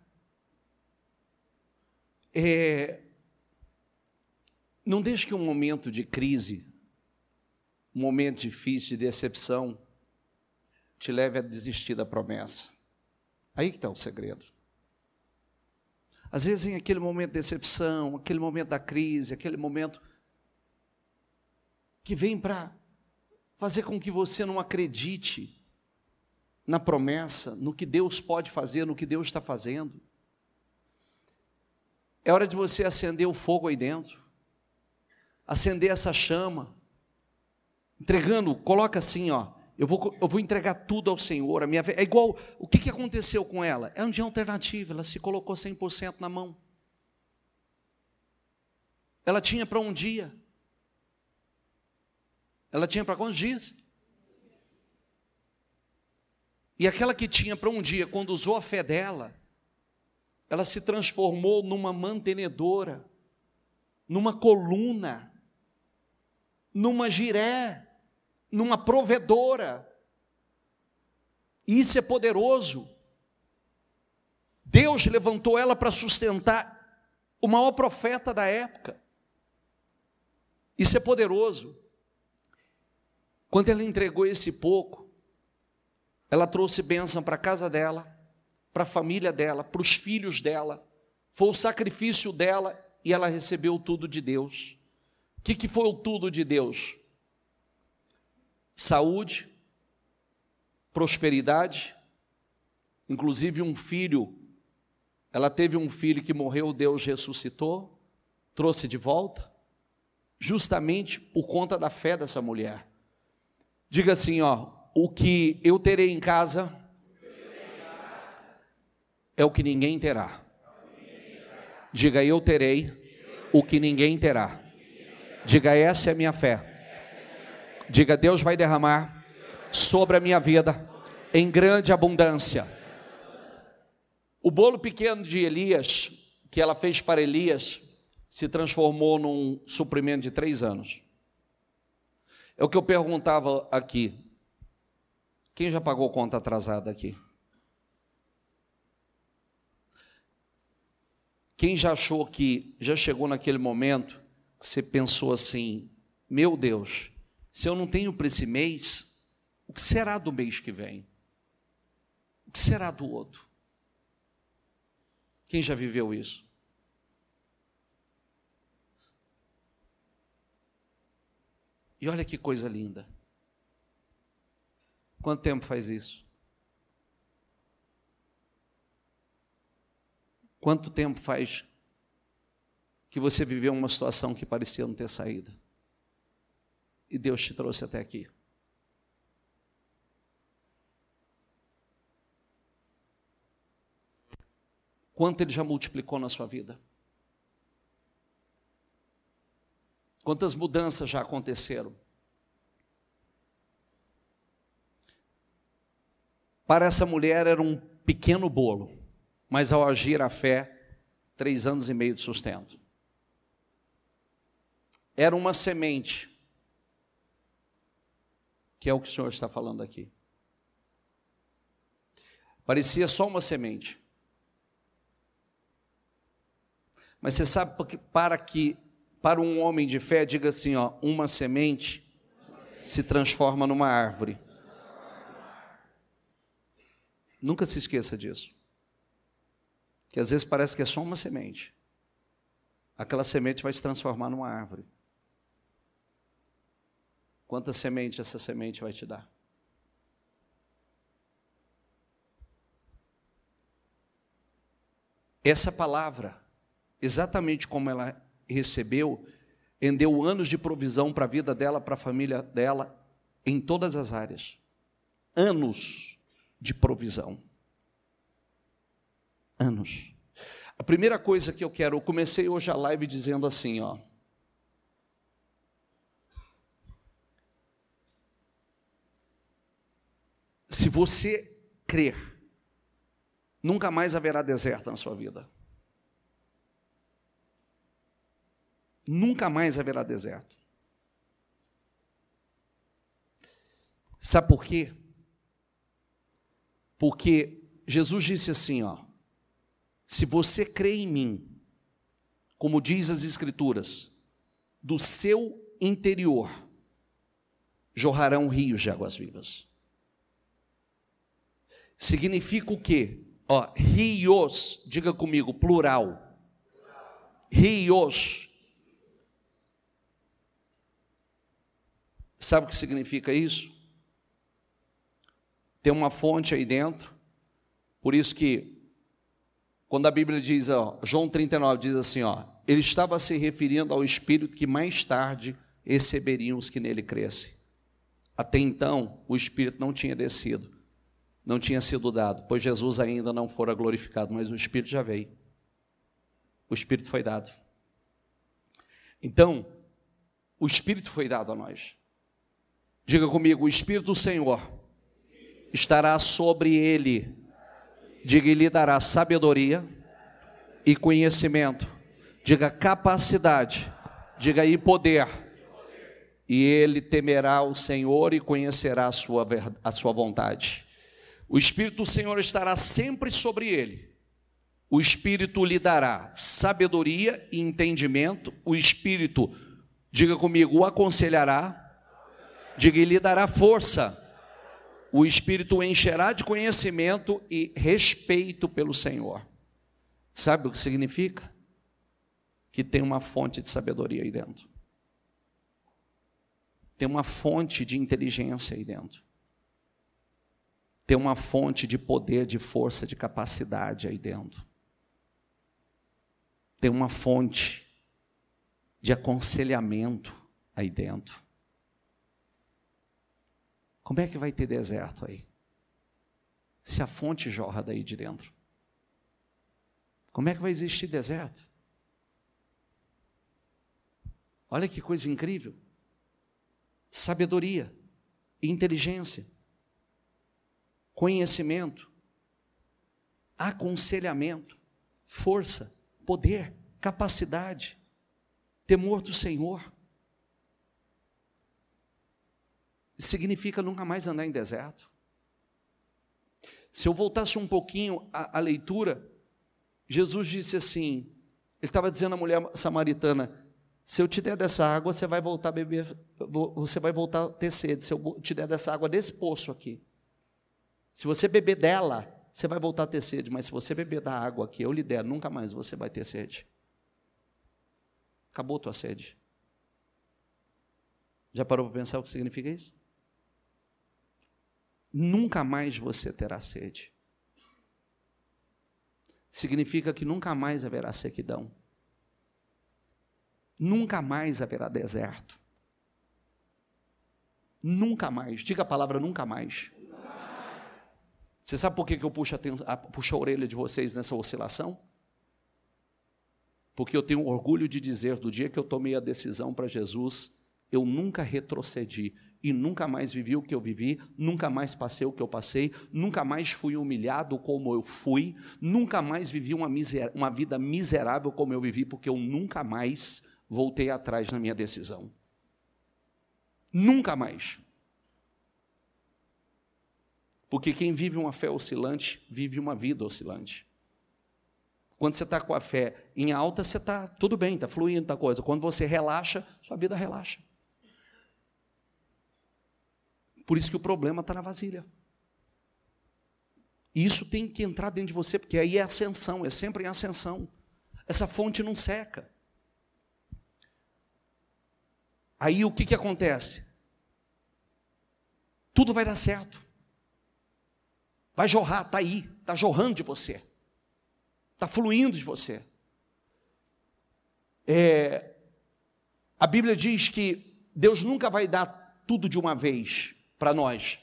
Não deixe que um momento de crise, um momento difícil, de decepção, te leve a desistir da promessa. Aí que está o segredo. Às vezes, em aquele momento de decepção, aquele momento da crise, aquele momento que vem para fazer com que você não acredite na promessa, no que Deus pode fazer, no que Deus está fazendo. É hora de você acender o fogo aí dentro, acender essa chama, entregando, coloca assim, ó, eu vou entregar tudo ao Senhor, a minha fé. É igual, o que aconteceu com ela? É um dia alternativo, ela se colocou 100% na mão. Ela tinha para um dia. Ela tinha para quantos dias? E aquela que tinha para um dia, quando usou a fé dela, ela se transformou numa mantenedora, numa coluna, numa giré, numa provedora. E isso é poderoso. Deus levantou ela para sustentar o maior profeta da época. Isso é poderoso. Quando ela entregou esse pouco, ela trouxe bênção para a casa dela, para a família dela, para os filhos dela. Foi o sacrifício dela e ela recebeu tudo de Deus. O que foi o tudo de Deus? Saúde, prosperidade, inclusive um filho. Ela teve um filho que morreu, Deus ressuscitou, trouxe de volta, justamente por conta da fé dessa mulher. Diga assim, ó, o que eu terei em casa é o que ninguém terá. Diga, eu terei o que ninguém terá. Diga, essa é a minha fé. Diga, Deus vai derramar sobre a minha vida em grande abundância. O bolo pequeno de Elias, que ela fez para Elias, se transformou num suprimento de 3 anos. É o que eu perguntava aqui. Quem já pagou conta atrasada aqui? Quem já achou que já chegou naquele momento que você pensou assim, meu Deus, se eu não tenho para esse mês, o que será do mês que vem? O que será do outro? Quem já viveu isso? E olha que coisa linda. Quanto tempo faz isso? Quanto tempo faz que você viveu uma situação que parecia não ter saída? E Deus te trouxe até aqui. Quanto Ele já multiplicou na sua vida? Quantas mudanças já aconteceram? Para essa mulher era um pequeno bolo, mas ao agir a fé, 3 anos e meio de sustento. Era uma semente, que é o que o Senhor está falando aqui. Parecia só uma semente. Mas você sabe porque para um homem de fé, diga assim, ó, uma semente se transforma numa árvore. Nunca se esqueça disso. Que às vezes parece que é só uma semente. Aquela semente vai se transformar numa árvore. Quanta semente essa semente vai te dar? Essa palavra, exatamente como ela recebeu, rendeu anos de provisão para a vida dela, para a família dela, em todas as áreas. Anos de provisão. Anos. A primeira coisa que eu comecei hoje a live dizendo assim, ó. Se você crer, nunca mais haverá deserto na sua vida. Nunca mais haverá deserto. Sabe por quê? Porque Jesus disse assim, ó, se você crê em mim, como diz as Escrituras, do seu interior jorrarão rios de águas vivas. Significa o quê? Ó, rios, diga comigo, plural. Rios. Sabe o que significa isso? Tem uma fonte aí dentro, por isso que, quando a Bíblia diz, ó, João 39 diz assim, ó, ele estava se referindo ao Espírito que mais tarde receberiam os que nele crescem. Até então, o Espírito não tinha descido, não tinha sido dado, pois Jesus ainda não fora glorificado, mas o Espírito já veio. O Espírito foi dado. Então, o Espírito foi dado a nós. Diga comigo, o Espírito do Senhor estará sobre ele. Diga, ele lhe dará sabedoria e conhecimento. Diga, capacidade. Diga aí, poder. E ele temerá o Senhor e conhecerá a sua vontade. O Espírito do Senhor estará sempre sobre ele. O Espírito lhe dará sabedoria e entendimento. O Espírito, diga comigo, o aconselhará. Diga, ele lhe dará força. O Espírito o encherá de conhecimento e respeito pelo Senhor. Sabe o que significa? Que tem uma fonte de sabedoria aí dentro. Tem uma fonte de inteligência aí dentro. Tem uma fonte de poder, de força, de capacidade aí dentro. Tem uma fonte de aconselhamento aí dentro. Como é que vai ter deserto aí? Se a fonte jorra daí de dentro. Como é que vai existir deserto? Olha que coisa incrível. Sabedoria, inteligência, conhecimento, aconselhamento, força, poder, capacidade, temor do Senhor. Significa nunca mais andar em deserto. Se eu voltasse um pouquinho à leitura, Jesus disse assim, ele estava dizendo à mulher samaritana, se eu te der dessa água, você vai voltar a beber, você vai voltar a ter sede, se eu te der dessa água desse poço aqui, se você beber dela, você vai voltar a ter sede, mas se você beber da água que eu lhe der, nunca mais você vai ter sede. Acabou a tua sede. Já parou para pensar o que significa isso? Nunca mais você terá sede. Significa que nunca mais haverá sequidão. Nunca mais haverá deserto. Nunca mais. Diga a palavra nunca mais. Você sabe por que eu puxo a orelha de vocês nessa oscilação? Porque eu tenho orgulho de dizer, do dia que eu tomei a decisão para Jesus, eu nunca retrocedi. E nunca mais vivi o que eu vivi, nunca mais passei o que eu passei, nunca mais fui humilhado como eu fui, nunca mais vivi uma vida miserável como eu vivi, porque eu nunca mais voltei atrás na minha decisão. Nunca mais. Porque quem vive uma fé oscilante, vive uma vida oscilante. Quando você está com a fé em alta, você está tudo bem, está fluindo, está coisa. Quando você relaxa, sua vida relaxa. Por isso que o problema está na vasilha. E isso tem que entrar dentro de você, porque aí é ascensão, é sempre em ascensão. Essa fonte não seca. Aí o que acontece? Tudo vai dar certo. Vai jorrar, está aí, está jorrando de você. Está fluindo de você. A Bíblia diz que Deus nunca vai dar tudo de uma vez para nós,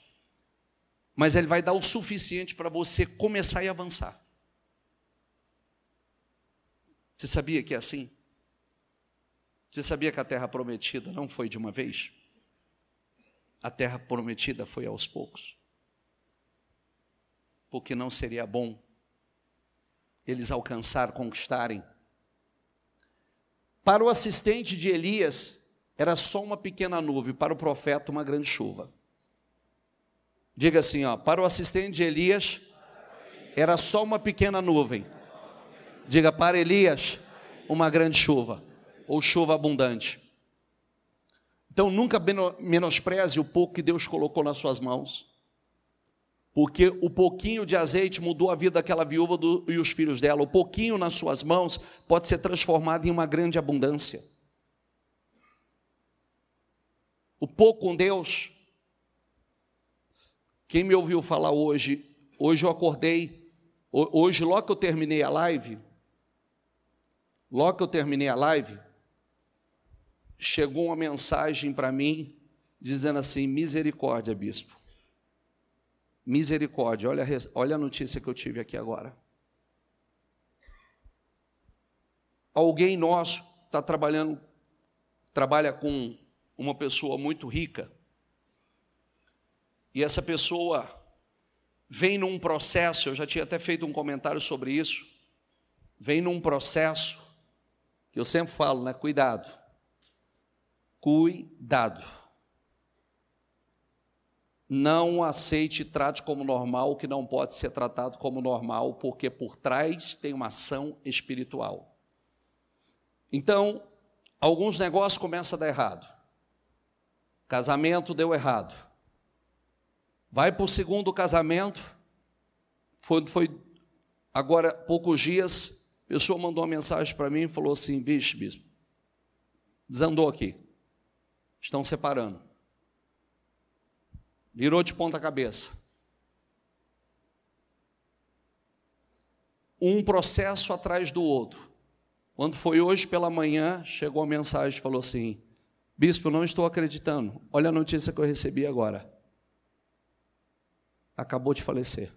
mas Ele vai dar o suficiente para você começar e avançar. Você sabia que é assim? Você sabia que a terra prometida não foi de uma vez? A terra prometida foi aos poucos. Porque não seria bom eles conquistarem. Para o assistente de Elias, era só uma pequena nuvem, para o profeta, uma grande chuva. Diga assim, para o assistente de Elias, era só uma pequena nuvem. Diga, para Elias, uma grande chuva, ou chuva abundante. Então, nunca menospreze o pouco que Deus colocou nas suas mãos, porque o pouquinho de azeite mudou a vida daquela viúva e os filhos dela. O pouquinho nas suas mãos pode ser transformado em uma grande abundância. O pouco com Deus. Quem me ouviu falar hoje eu acordei, hoje logo que eu terminei a live, chegou uma mensagem para mim, dizendo assim, misericórdia, bispo. Misericórdia, olha a notícia que eu tive aqui agora. Alguém nosso trabalha com uma pessoa muito rica, e essa pessoa vem num processo, eu já tinha até feito um comentário sobre isso, vem num processo, que eu sempre falo, né? Cuidado. Não aceite e trate como normal o que não pode ser tratado como normal, porque por trás tem uma ação espiritual. Então, alguns negócios começam a dar errado. Casamento deu errado. Vai para o segundo casamento. Foi agora, poucos dias, a pessoa mandou uma mensagem para mim e falou assim, vixe, bispo, desandou aqui. Estão separando. Virou de ponta cabeça. Um processo atrás do outro. Quando foi hoje pela manhã, chegou a mensagem e falou assim, bispo, eu não estou acreditando. Olha a notícia que eu recebi agora. Acabou de falecer.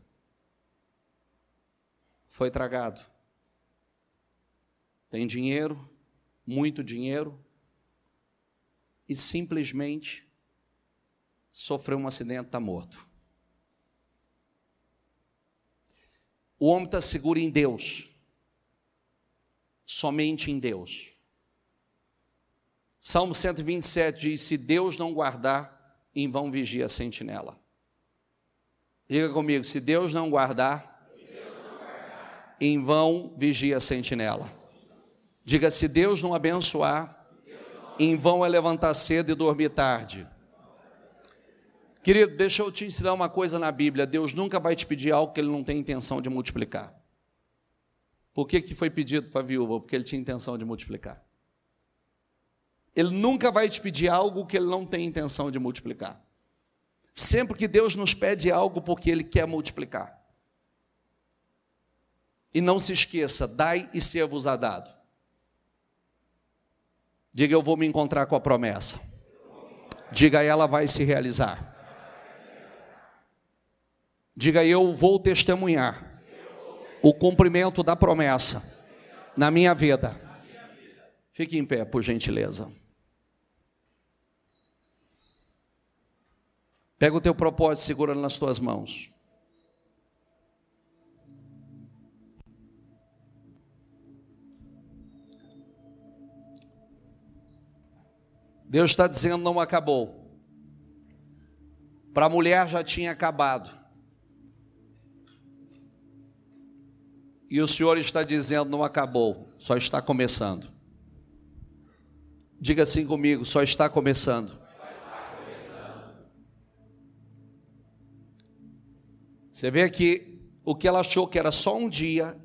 Foi tragado. Tem dinheiro, muito dinheiro, e simplesmente sofreu um acidente, está morto. O homem está seguro em Deus, somente em Deus. Salmo 127 diz, se Deus não guardar, em vão vigia a sentinela. Diga comigo, se Deus não guardar, em vão vigia a sentinela. Diga, se Deus não abençoar, em vão é levantar cedo e dormir tarde. Querido, deixa eu te ensinar uma coisa na Bíblia. Deus nunca vai te pedir algo que Ele não tem intenção de multiplicar. Por que foi pedido para a viúva? Porque Ele tinha intenção de multiplicar. Ele nunca vai te pedir algo que Ele não tem intenção de multiplicar. Sempre que Deus nos pede algo, porque Ele quer multiplicar. E não se esqueça, dai e ser-vos-á dado. Diga, eu vou me encontrar com a promessa. Diga, ela vai se realizar. Diga, eu vou testemunhar o cumprimento da promessa na minha vida. Fique em pé, por gentileza. Pega o teu propósito segurando nas tuas mãos. Deus está dizendo, não acabou. Para a mulher já tinha acabado. E o Senhor está dizendo, não acabou, só está começando. Diga assim comigo, só está começando. Você vê que o que ela achou que era só um dia,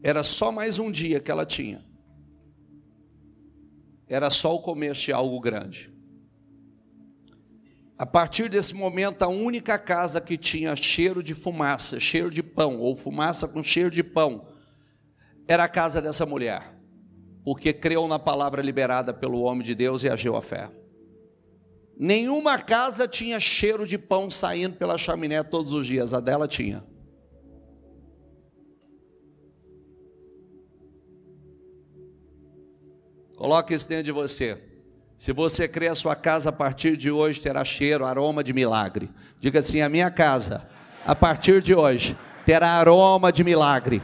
era só mais um dia que ela tinha. Era só o começo de algo grande. A partir desse momento, a única casa que tinha cheiro de fumaça, cheiro de pão, ou fumaça com cheiro de pão, era a casa dessa mulher, porque creu na palavra liberada pelo homem de Deus e agiu a fé. Nenhuma casa tinha cheiro de pão saindo pela chaminé todos os dias, a dela tinha. Coloque isso dentro de você. Se você crê, a sua casa a partir de hoje terá cheiro, aroma de milagre. Diga assim: a minha casa a partir de hoje terá aroma de milagre.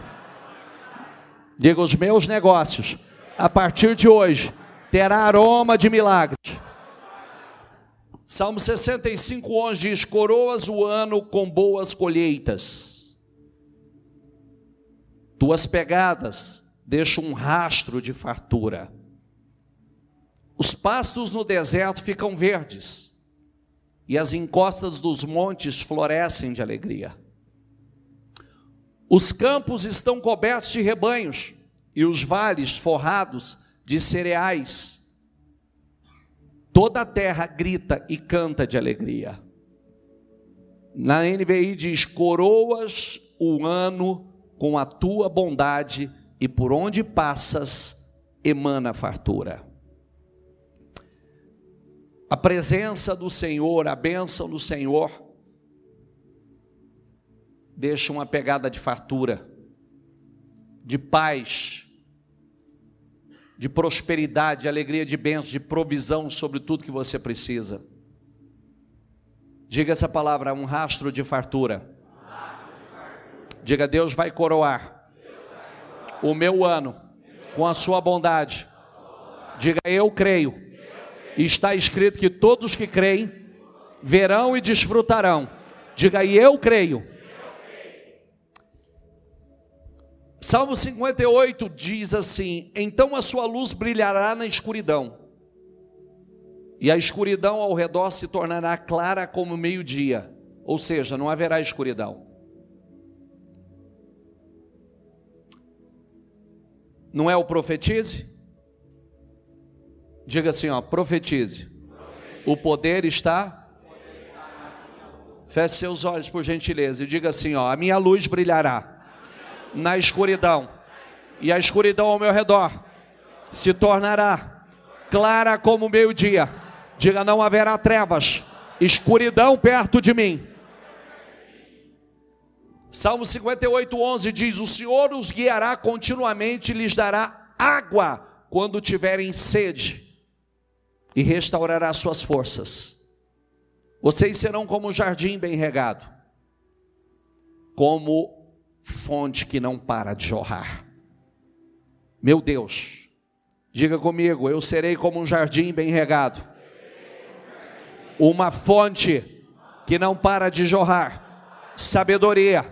Diga: os meus negócios a partir de hoje terá aroma de milagre. Salmo 65:11 diz: coroas o ano com boas colheitas, tuas pegadas deixam um rastro de fartura. Os pastos no deserto ficam verdes, e as encostas dos montes florescem de alegria. Os campos estão cobertos de rebanhos, e os vales forrados de cereais. Toda a terra grita e canta de alegria. Na NVI diz: coroas o ano com a tua bondade, e por onde passas emana fartura. A presença do Senhor, a bênção do Senhor, deixa uma pegada de fartura, de paz, de prosperidade, de alegria, de bênção, de provisão sobre tudo que você precisa. Diga essa palavra: um rastro de fartura. Diga: Deus vai coroar o meu ano com a sua bondade. Diga: eu creio. Está escrito que todos que creem verão e desfrutarão. Diga: e eu creio. Salmo 58 diz assim: então a sua luz brilhará na escuridão, e a escuridão ao redor se tornará clara como o meio-dia. Ou seja, não haverá escuridão. Não é o profetize? Diga assim, ó: profetize. O poder está. Feche seus olhos, por gentileza, e diga assim, ó: a minha luz brilhará na escuridão, e a escuridão ao meu redor se tornará clara como o meio-dia. Diga: não haverá trevas, escuridão perto de mim. Salmo 58:11 diz: o Senhor os guiará continuamente e lhes dará água quando tiverem sede, e restaurará suas forças. Vocês serão como um jardim bem regado, como fonte que não para de jorrar. Meu Deus, diga comigo: eu serei como um jardim bem regado, uma fonte que não para de jorrar sabedoria,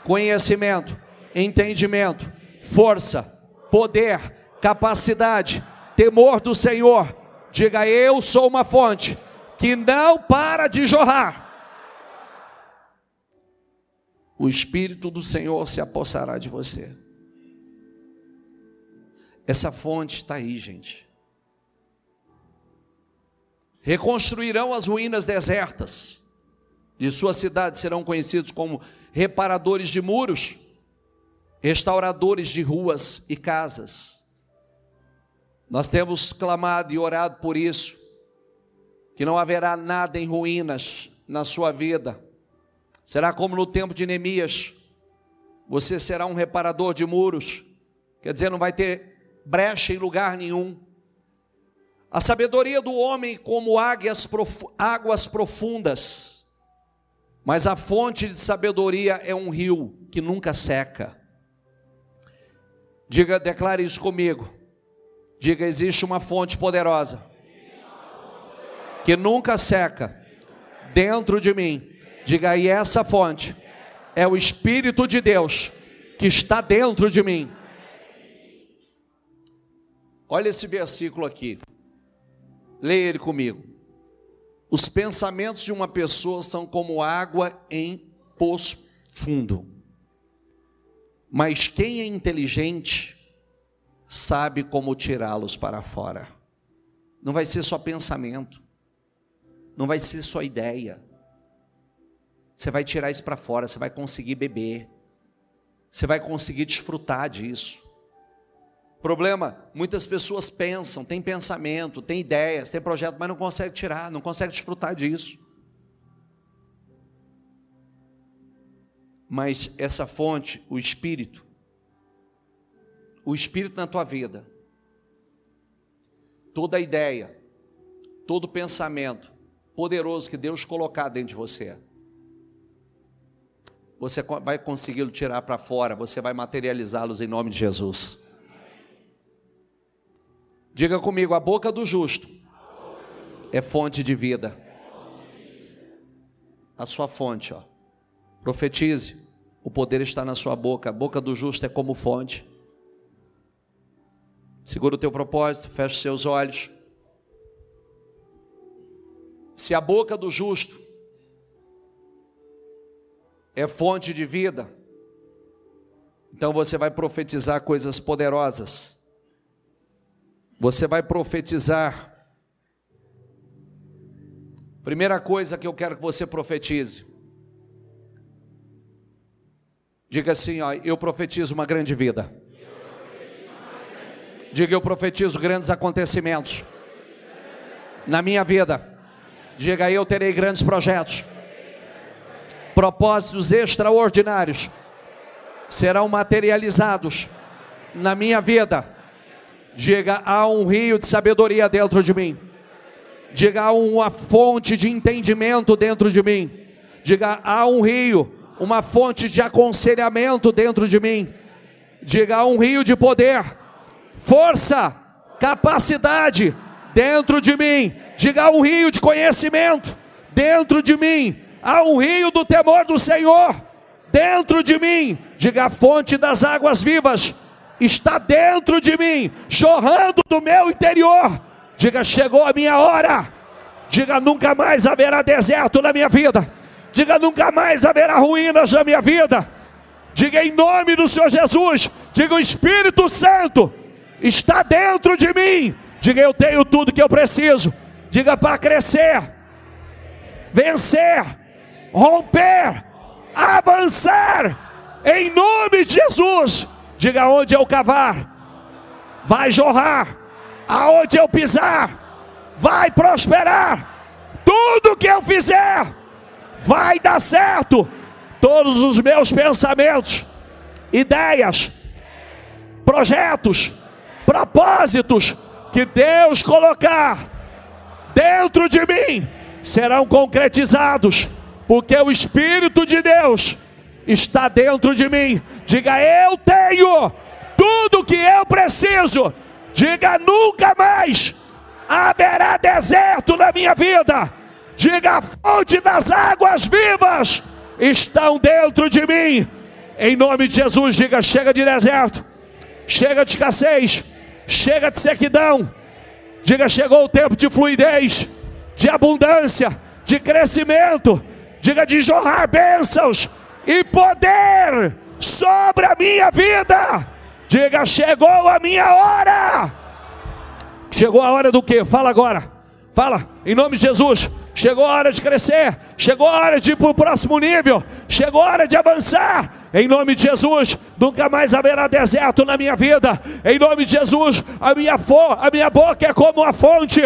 conhecimento, entendimento, força, poder, capacidade, temor do Senhor. Diga: eu sou uma fonte que não para de jorrar. O Espírito do Senhor se apossará de você. Essa fonte está aí, gente. Reconstruirão as ruínas desertas, de sua cidade serão conhecidos como reparadores de muros, restauradores de ruas e casas. Nós temos clamado e orado por isso, que não haverá nada em ruínas na sua vida. Será como no tempo de Neemias, você será um reparador de muros, quer dizer, não vai ter brecha em lugar nenhum. A sabedoria do homem como águas profundas, mas a fonte de sabedoria é um rio que nunca seca. Diga, declare isso comigo. Diga: existe uma fonte poderosa que nunca seca dentro de mim. Diga: e essa fonte é o Espírito de Deus que está dentro de mim. Olha esse versículo aqui, leia ele comigo. Os pensamentos de uma pessoa são como água em poço fundo. Mas quem é inteligente sabe como tirá-los para fora. Não vai ser só pensamento, não vai ser só ideia. Você vai tirar isso para fora, você vai conseguir beber, você vai conseguir desfrutar disso. Problema, muitas pessoas pensam, têm pensamento, têm ideias, têm projeto, mas não conseguem tirar, não conseguem desfrutar disso. Mas essa fonte, o Espírito na tua vida, toda ideia, todo pensamento poderoso que Deus colocar dentro de você, você vai consegui-lo tirar para fora, você vai materializá-los em nome de Jesus. Diga comigo, a boca do justo é fonte de vida. A sua fonte, ó. Profetize, o poder está na sua boca. A boca do justo é como fonte. Segura o teu propósito, fecha os seus olhos. Se a boca do justo é fonte de vida, então você vai profetizar coisas poderosas. Você vai profetizar. Primeira coisa que eu quero que você profetize. Diga assim, ó, eu profetizo uma grande vida. Diga, eu profetizo grandes acontecimentos na minha vida. Diga, eu terei grandes projetos. Propósitos extraordinários serão materializados na minha vida. Diga, há um rio de sabedoria dentro de mim. Diga, há uma fonte de entendimento dentro de mim. Diga, há um rio, uma fonte de aconselhamento dentro de mim. Diga, há um rio de poder, força, capacidade dentro de mim. Diga, há um rio de conhecimento dentro de mim. Há um rio do temor do Senhor dentro de mim. Diga, a fonte das águas vivas está dentro de mim, jorrando do meu interior. Diga, chegou a minha hora. Diga, nunca mais haverá deserto na minha vida. Diga, nunca mais haverá ruínas na minha vida. Diga, em nome do Senhor Jesus. Diga, o Espírito Santo está dentro de mim. Diga, eu tenho tudo que eu preciso. Diga, para crescer, vencer, romper, avançar, em nome de Jesus. Diga, onde eu cavar, vai jorrar. Aonde eu pisar, vai prosperar. Tudo que eu fizer, vai dar certo. Todos os meus pensamentos, ideias, projetos, propósitos que Deus colocar dentro de mim, serão concretizados, porque o Espírito de Deus está dentro de mim. Diga, eu tenho tudo que eu preciso. Diga, nunca mais haverá deserto na minha vida. Diga, a fonte das águas vivas estão dentro de mim. Em nome de Jesus, diga, chega de deserto, chega de escassez, chega de sequidão. Diga, chegou o tempo de fluidez, de abundância, de crescimento. Diga, de jorrar bênçãos e poder sobre a minha vida. Diga, chegou a minha hora. Chegou a hora do quê? Fala agora. Fala, em nome de Jesus. Chegou a hora de crescer. Chegou a hora de ir para o próximo nível. Chegou a hora de avançar. Em nome de Jesus, nunca mais haverá deserto na minha vida. Em nome de Jesus, a minha boca é como a fonte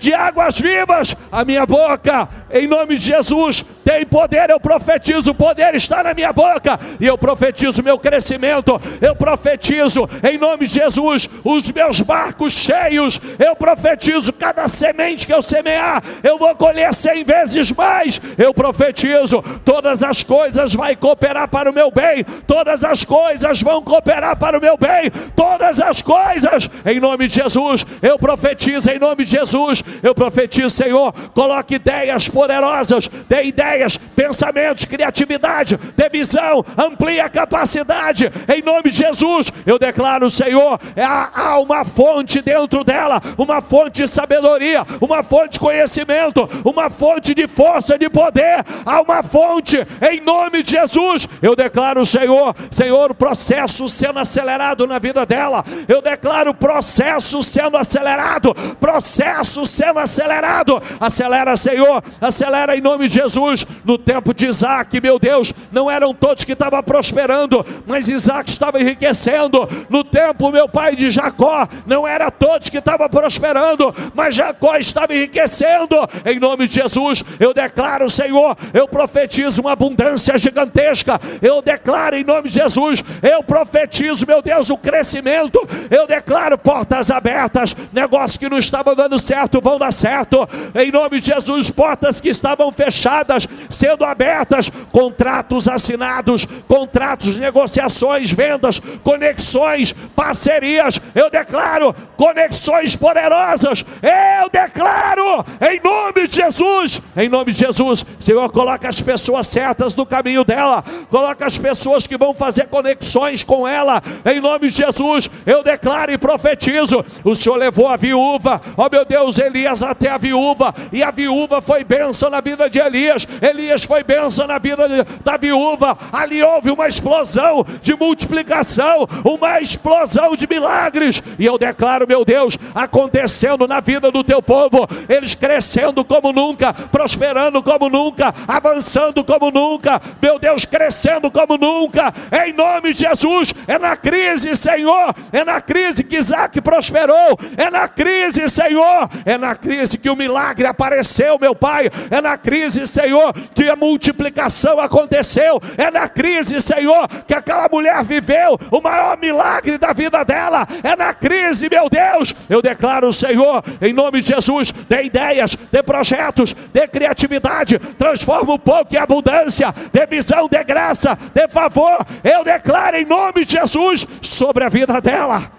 de águas vivas. A minha boca, em nome de Jesus, tem poder. Eu profetizo, o poder está na minha boca. E eu profetizo meu crescimento. Eu profetizo, em nome de Jesus, os meus barcos cheios. Eu profetizo, cada semente que eu semear, eu vou colher 100 vezes mais. Eu profetizo, todas as coisas vão cooperar para o meu bem. Todas as coisas vão cooperar para o meu bem. Todas as coisas, em nome de Jesus. Eu profetizo, em nome de Jesus. Eu profetizo, Senhor, coloque ideias poderosas. Dê ideias, pensamentos, criatividade, dê visão, amplie a capacidade. Em nome de Jesus, eu declaro, Senhor, há uma fonte dentro dela, uma fonte de sabedoria, uma fonte de conhecimento, uma fonte de força, de poder. Há uma fonte, em nome de Jesus. Eu declaro, Senhor, Senhor, o processo sendo acelerado na vida dela. Eu declaro processo sendo acelerado, processo sendo acelerado. Acelera, Senhor, acelera em nome de Jesus. No tempo de Isaac, meu Deus, não eram todos que estavam prosperando, mas Isaac estava enriquecendo. No tempo, meu pai, de Jacó, não era todos que estavam prosperando, mas Jacó estava enriquecendo. Em nome de Jesus, eu declaro, Senhor, eu profetizo uma abundância gigantesca. Eu declaro em nome de Jesus, eu profetizo, meu Deus, o crescimento. Eu declaro portas abertas, negócios que não estavam dando certo vão dar certo. Em nome de Jesus, portas que estavam fechadas sendo abertas, contratos assinados, contratos, negociações, vendas, conexões, parcerias. Eu declaro conexões poderosas. Eu declaro em nome de Jesus, em nome de Jesus. Senhor, coloca as pessoas certas no caminho dela, coloca as pessoas que vão fazer conexões com ela. Em nome de Jesus, eu declaro e profetizo. O Senhor levou a viúva, ó meu Deus, Elias até a viúva, e a viúva foi bênção na vida de Elias. Elias foi bênção na vida da viúva. Ali houve uma explosão de multiplicação, uma explosão de milagres. E eu declaro, meu Deus, acontecendo na vida do teu povo, eles crescendo como nunca, prosperando como nunca, avançando como nunca, meu Deus, crescendo como nunca, em nome de Jesus. É na crise, Senhor, é na crise que Isaac prosperou, é na crise, Senhor, é na crise que o milagre apareceu, meu Pai, é na crise, Senhor, que a multiplicação aconteceu, é na crise, Senhor, que aquela mulher viveu o maior milagre da vida dela, é na crise, meu Deus. Eu declaro, Senhor, em nome de Jesus, dê ideias, dê projetos, dê criatividade, transforma um pouco em abundância, dê visão, dê graça, dê favor. Eu declaro em nome de Jesus sobre a vida dela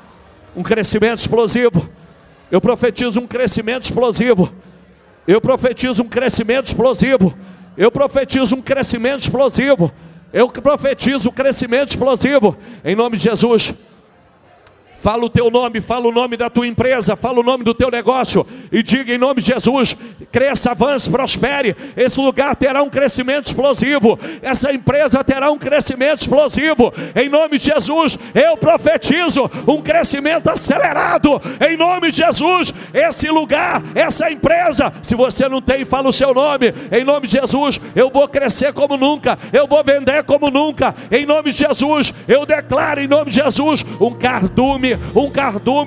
um crescimento explosivo. Eu profetizo um crescimento explosivo. Eu profetizo um crescimento explosivo. Eu profetizo um crescimento explosivo. Eu profetizo um crescimento explosivo em nome de Jesus. Fala o teu nome, fala o nome da tua empresa, fala o nome do teu negócio e diga em nome de Jesus: cresça, avance, prospere. Esse lugar terá um crescimento explosivo, essa empresa terá um crescimento explosivo. Em nome de Jesus, eu profetizo um crescimento acelerado. Em nome de Jesus, esse lugar, essa empresa, se você não tem, fala o seu nome. Em nome de Jesus, eu vou crescer como nunca, eu vou vender como nunca. Em nome de Jesus, eu declaro em nome de Jesus um cardume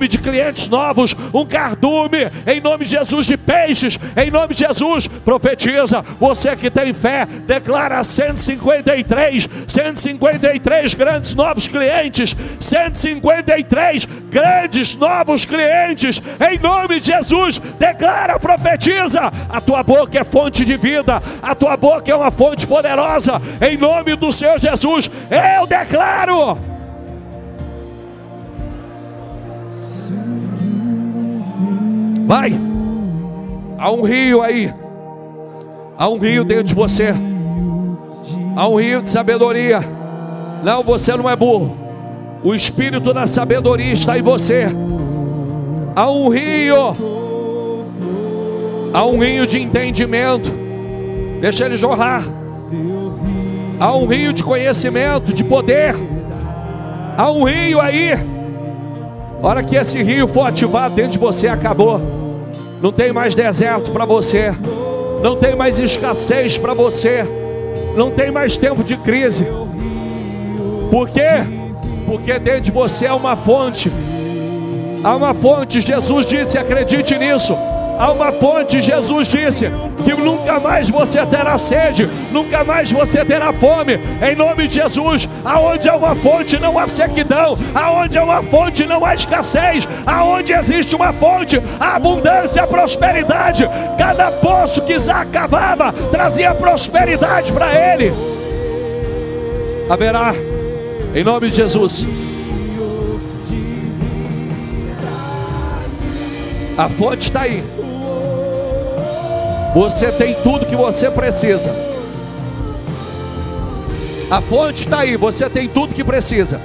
de clientes novos, um cardume em nome de Jesus de peixes. Em nome de Jesus, profetiza, você que tem fé, declara 153 grandes novos clientes, 153 grandes novos clientes. Em nome de Jesus, declara, profetiza. A tua boca é fonte de vida, a tua boca é uma fonte poderosa. Em nome do Senhor Jesus, eu declaro. Vai, há um rio aí, há um rio dentro de você, há um rio de sabedoria. Não, você não é burro, o espírito da sabedoria está em você. Há um rio de entendimento, deixa ele jorrar. Há um rio de conhecimento, de poder. Há um rio aí. A hora que esse rio for ativado dentro de você, acabou. Não tem mais deserto para você, não tem mais escassez para você, não tem mais tempo de crise. Por quê? Porque dentro de você há uma fonte. Há uma fonte, Jesus disse, acredite nisso. Há uma fonte, Jesus disse, que nunca mais você terá sede, nunca mais você terá fome. Em nome de Jesus, aonde há uma fonte não há sequidão, aonde há uma fonte não há escassez, aonde existe uma fonte, há abundância, prosperidade. Cada poço que Isaac cavava trazia prosperidade para ele. Haverá, em nome de Jesus. A fonte está aí. Você tem tudo que você precisa. A fonte está aí, você tem tudo que precisa.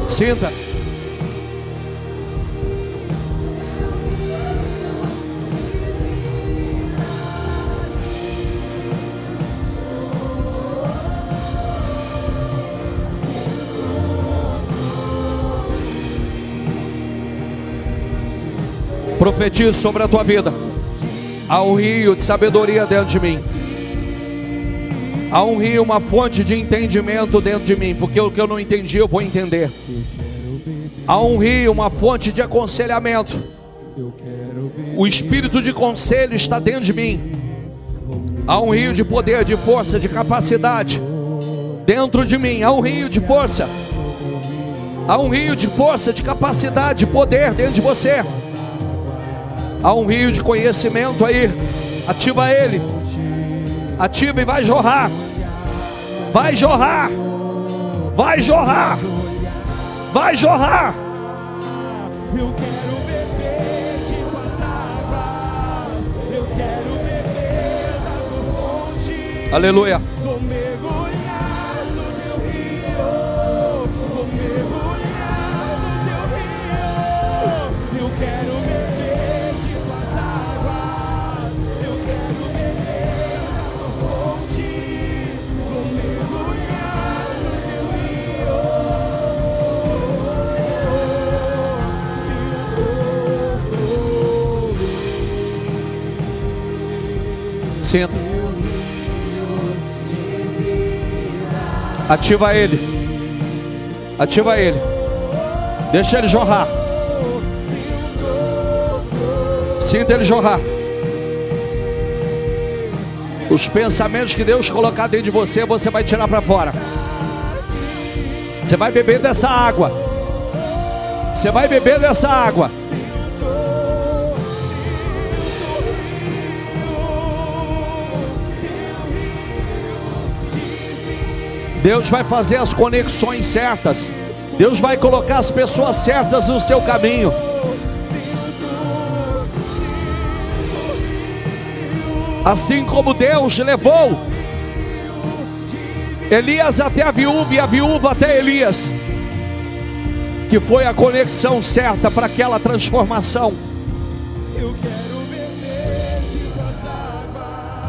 Sinta. Profetizo sobre a tua vida. Há um rio de sabedoria dentro de mim. Há um rio, uma fonte de entendimento dentro de mim, porque o que eu não entendi eu vou entender. Há um rio, uma fonte de aconselhamento. O espírito de conselho está dentro de mim. Há um rio de poder, de força, de capacidade dentro de mim. Há um rio de força. Há um rio de força, de capacidade, de poder dentro de você. Há um rio de conhecimento aí. Ativa ele. Ativa e vai jorrar. Vai jorrar. Vai jorrar. Vai jorrar. Eu quero beber de tuas águas. Eu quero beber da tua fonte. Aleluia. Vou mergulhar no teu rio. Vou mergulhar no teu rio. Eu quero beber de tuas águas. Eu quero beber da tua fonte. Vou mergulhar no teu rio. Senta. Ativa ele. Ativa ele. Deixa ele jorrar. Sinta ele jorrar. Os pensamentos que Deus colocar dentro de você, você vai tirar para fora. Você vai beber dessa água. Você vai beber dessa água. Deus vai fazer as conexões certas. Deus vai colocar as pessoas certas no seu caminho. Assim como Deus levou Elias até a viúva e a viúva até Elias, que foi a conexão certa para aquela transformação.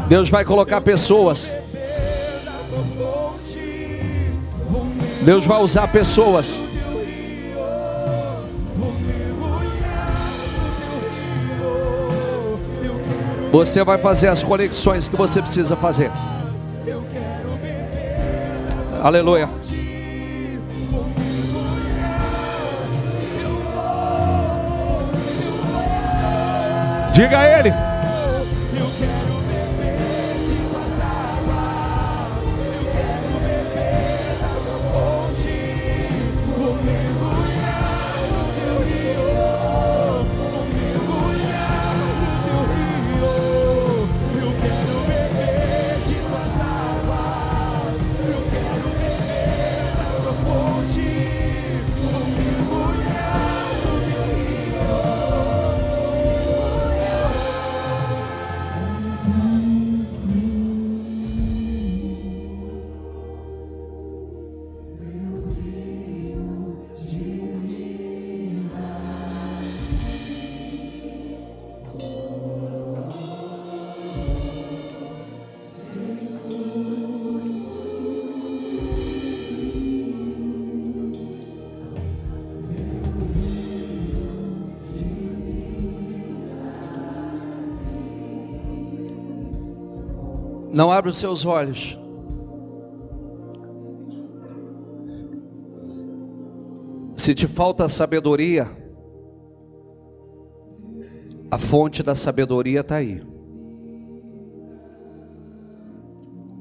Deus vai colocar pessoas. Deus vai usar pessoas. Você vai fazer as conexões que você precisa fazer. Aleluia. Diga a ele. Não abra os seus olhos. Se te falta sabedoria, a fonte da sabedoria está aí.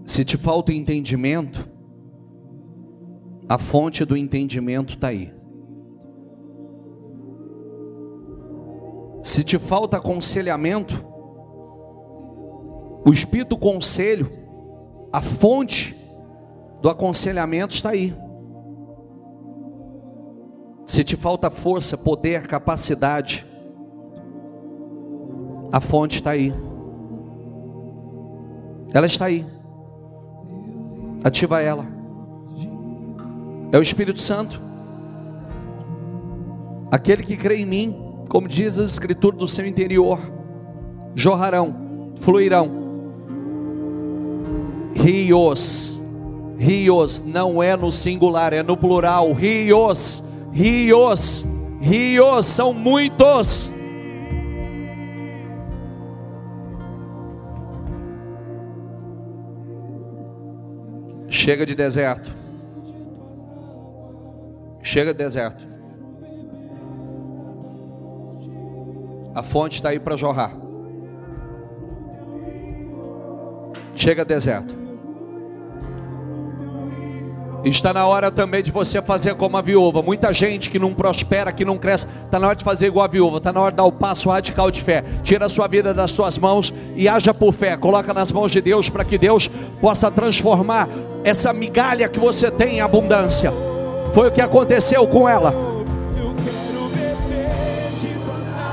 Se te falta entendimento, a fonte do entendimento está aí. Se te falta aconselhamento, o espírito do conselho, a fonte do aconselhamento está aí. Se te falta força, poder, capacidade, a fonte está aí. Ela está aí. Ativa ela. É o Espírito Santo. Aquele que crê em mim, como diz a Escritura, do seu interior jorrarão, fluirão rios. Rios não é no singular, é no plural. Rios, rios, rios, são muitos. Chega de deserto. Chega de deserto. A fonte está aí para jorrar. Chega de deserto. Está na hora também de você fazer como a viúva. Muita gente que não prospera, que não cresce, está na hora de fazer igual a viúva. Está na hora de dar o passo radical de fé. Tira a sua vida das suas mãos e haja por fé. Coloca nas mãos de Deus, para que Deus possa transformar essa migalha que você tem em abundância. Foi o que aconteceu com ela.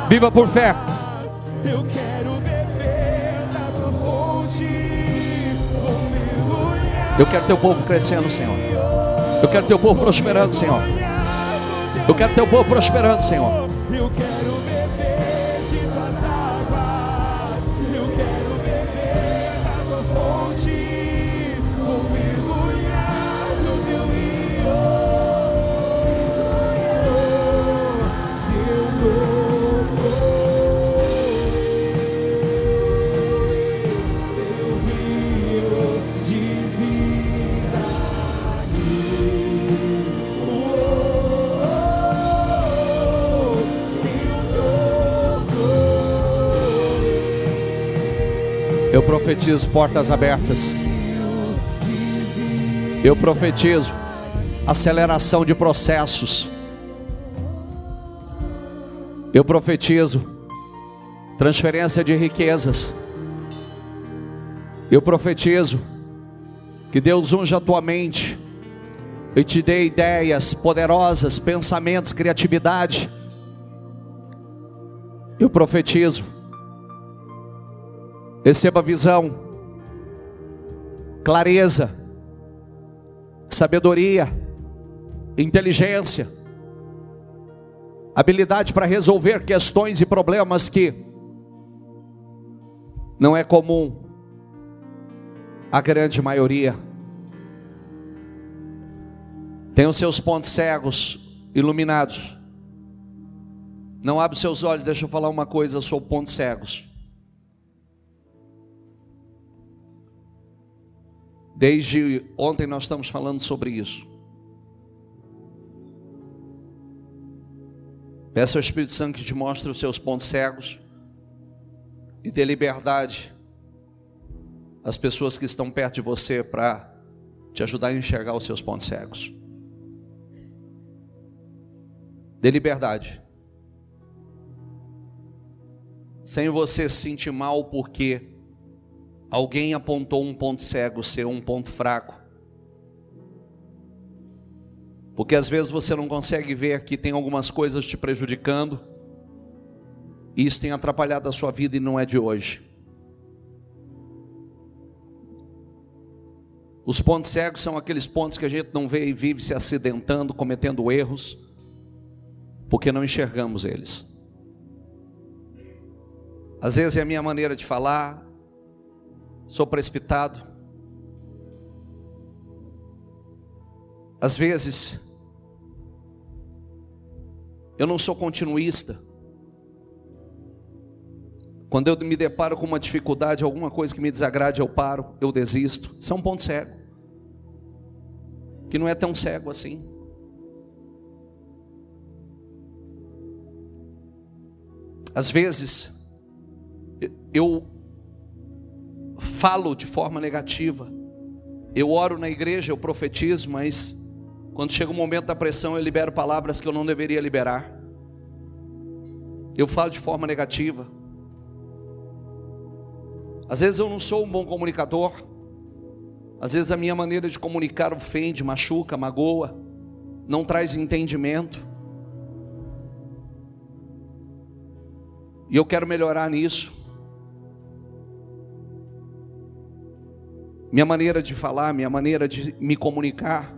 Viva por fé. Eu quero beber da tua fonte. Eu quero teu povo crescendo, Senhor. Eu quero teu povo prosperando, Senhor. Eu quero teu povo prosperando, Senhor. Eu quero beber de tuas águas. Eu quero beber da tua fonte. Vou mergulhar no teu rio. Seu novo teu rio de vida. Eu profetizo portas abertas. Eu profetizo aceleração de processos. Eu profetizo transferência de riquezas. Eu profetizo que Deus unja a tua mente e te dê ideias poderosas, pensamentos, criatividade. Eu profetizo, receba visão, clareza, sabedoria, inteligência, habilidade para resolver questões e problemas que não é comum a grande maioria. Tem os seus pontos cegos iluminados. Não abre seus olhos, deixa eu falar uma coisa, eu sou pontos cegos. Desde ontem nós estamos falando sobre isso. Peça ao Espírito Santo que te mostre os seus pontos cegos e dê liberdade às pessoas que estão perto de você para te ajudar a enxergar os seus pontos cegos. Dê liberdade. Sem você se sentir mal porque alguém apontou um ponto cego seu, um ponto fraco. Porque às vezes você não consegue ver que tem algumas coisas te prejudicando. E isso tem atrapalhado a sua vida e não é de hoje. Os pontos cegos são aqueles pontos que a gente não vê e vive se acidentando, cometendo erros, porque não enxergamos eles. Às vezes é a minha maneira de falar, sou precipitado. Às vezes eu não sou continuista. Quando eu me deparo com uma dificuldade, alguma coisa que me desagrade, eu paro, eu desisto. Isso é um ponto cego, que não é tão cego assim. Às vezes eu falo de forma negativa. Eu oro na igreja, eu profetizo, mas quando chega o momento da pressão eu libero palavras que eu não deveria liberar. Eu falo de forma negativa. Às vezes eu não sou um bom comunicador. Às vezes a minha maneira de comunicar ofende, machuca, magoa, não traz entendimento. E eu quero melhorar nisso. Minha maneira de falar, minha maneira de me comunicar.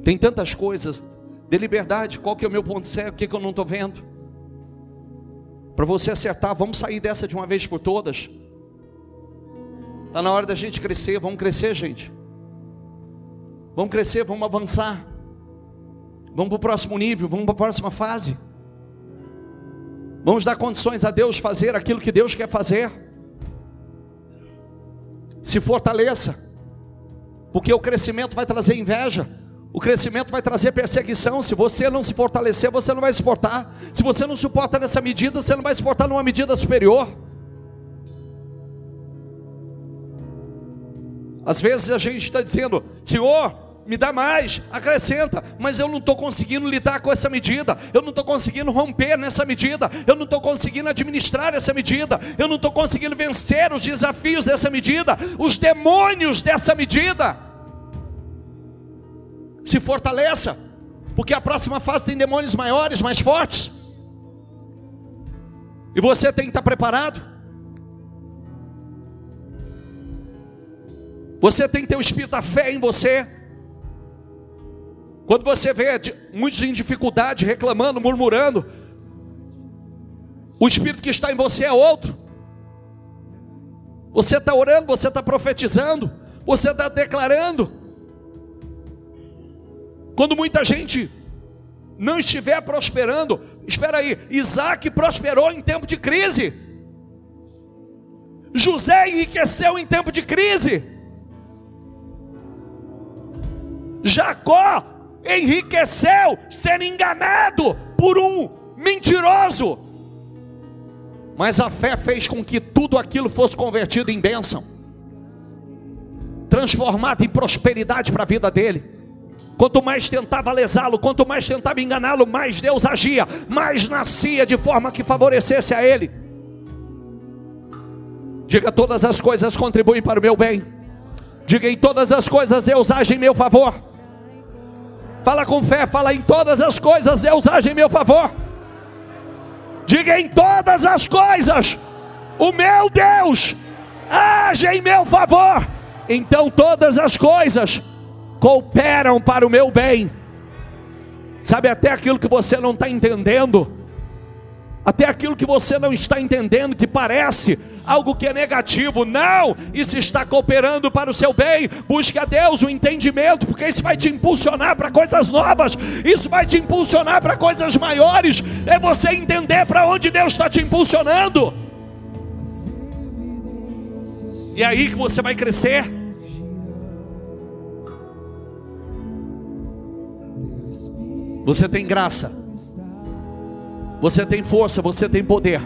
Tem tantas coisas. Dê liberdade. Qual que é o meu ponto cego? O que eu não estou vendo? Para você acertar. Vamos sair dessa de uma vez por todas. Está na hora da gente crescer. Vamos crescer, gente. Vamos crescer, vamos avançar. Vamos para o próximo nível. Vamos para a próxima fase. Vamos dar condições a Deus fazer aquilo que Deus quer fazer. Se fortaleça, porque o crescimento vai trazer inveja, o crescimento vai trazer perseguição. Se você não se fortalecer, você não vai suportar. Se você não suporta nessa medida, você não vai suportar numa medida superior. Às vezes a gente está dizendo: Senhor, me dá mais, acrescenta, mas eu não estou conseguindo lidar com essa medida, eu não estou conseguindo romper nessa medida, eu não estou conseguindo administrar essa medida, eu não estou conseguindo vencer os desafios dessa medida, os demônios dessa medida. Se fortaleça, porque a próxima fase tem demônios maiores, mais fortes, e você tem que estar preparado. Você tem que ter o espírito da fé em você. Quando você vê muitos em dificuldade, reclamando, murmurando, o espírito que está em você é outro. Você está orando, você está profetizando, você está declarando. Quando muita gente não estiver prosperando, espera aí, Isaac prosperou em tempo de crise, José enriqueceu em tempo de crise, Jacó enriqueceu sendo enganado por um mentiroso, mas a fé fez com que tudo aquilo fosse convertido em bênção, transformado em prosperidade para a vida dele. Quanto mais tentava lesá-lo, quanto mais tentava enganá-lo, mais Deus agia, mais nascia de forma que favorecesse a ele. Diga: todas as coisas contribuem para o meu bem. Diga: em todas as coisas Deus age em meu favor. Fala com fé, fala: em todas as coisas Deus age em meu favor. Diga: em todas as coisas o meu Deus age em meu favor. Então todas as coisas cooperam para o meu bem. Sabe, até aquilo que você não está entendendo, até aquilo que você não está entendendo, que parece algo que é negativo, não, isso está cooperando para o seu bem. Busque a Deus o entendimento, porque isso vai te impulsionar para coisas novas, isso vai te impulsionar para coisas maiores. É você entender para onde Deus está te impulsionando, e é aí que você vai crescer. Você tem graça, você tem força, você tem poder.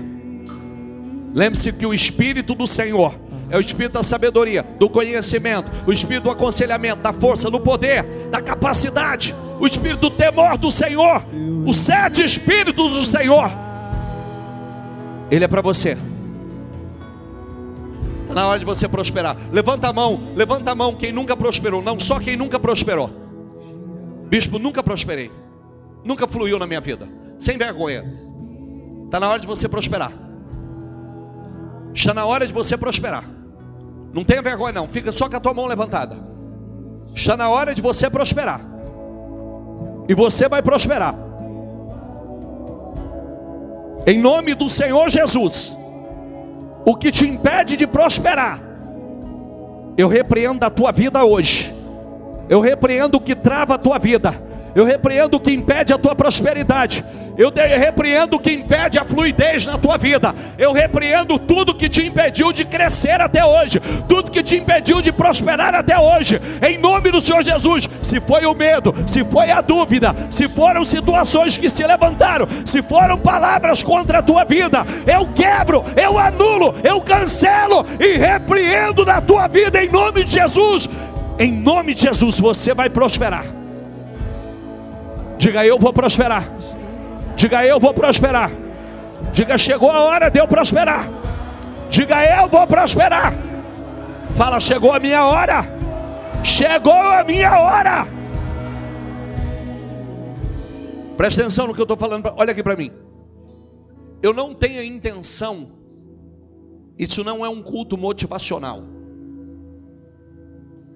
Lembre-se que o Espírito do Senhor é o Espírito da sabedoria, do conhecimento, o Espírito do aconselhamento, da força, do poder, da capacidade, o Espírito do temor do Senhor, os 7 Espíritos do Senhor. Ele é para você. Está na hora de você prosperar. Levanta a mão quem nunca prosperou. Não, só quem nunca prosperou. Bispo, nunca prosperei, nunca fluiu na minha vida, sem vergonha. Está na hora de você prosperar. Está na hora de você prosperar. Não tenha vergonha não, fica só com a tua mão levantada. Está na hora de você prosperar. E você vai prosperar. Em nome do Senhor Jesus. O que te impede de prosperar, eu repreendo a tua vida hoje. Eu repreendo o que trava a tua vida. Eu repreendo o que impede a tua prosperidade. Eu repreendo o que impede a fluidez na tua vida. Eu repreendo tudo que te impediu de crescer até hoje, tudo que te impediu de prosperar até hoje, em nome do Senhor Jesus. Se foi o medo, se foi a dúvida, se foram situações que se levantaram, se foram palavras contra a tua vida, eu quebro, eu anulo, eu cancelo e repreendo na tua vida em nome de Jesus. Em nome de Jesus você vai prosperar. Diga: eu vou prosperar. Diga: eu vou prosperar. Diga: chegou a hora de eu prosperar. Diga: eu vou prosperar. Fala: chegou a minha hora. Chegou a minha hora. Presta atenção no que eu estou falando. Olha aqui para mim. Eu não tenho a intenção, isso não é um culto motivacional.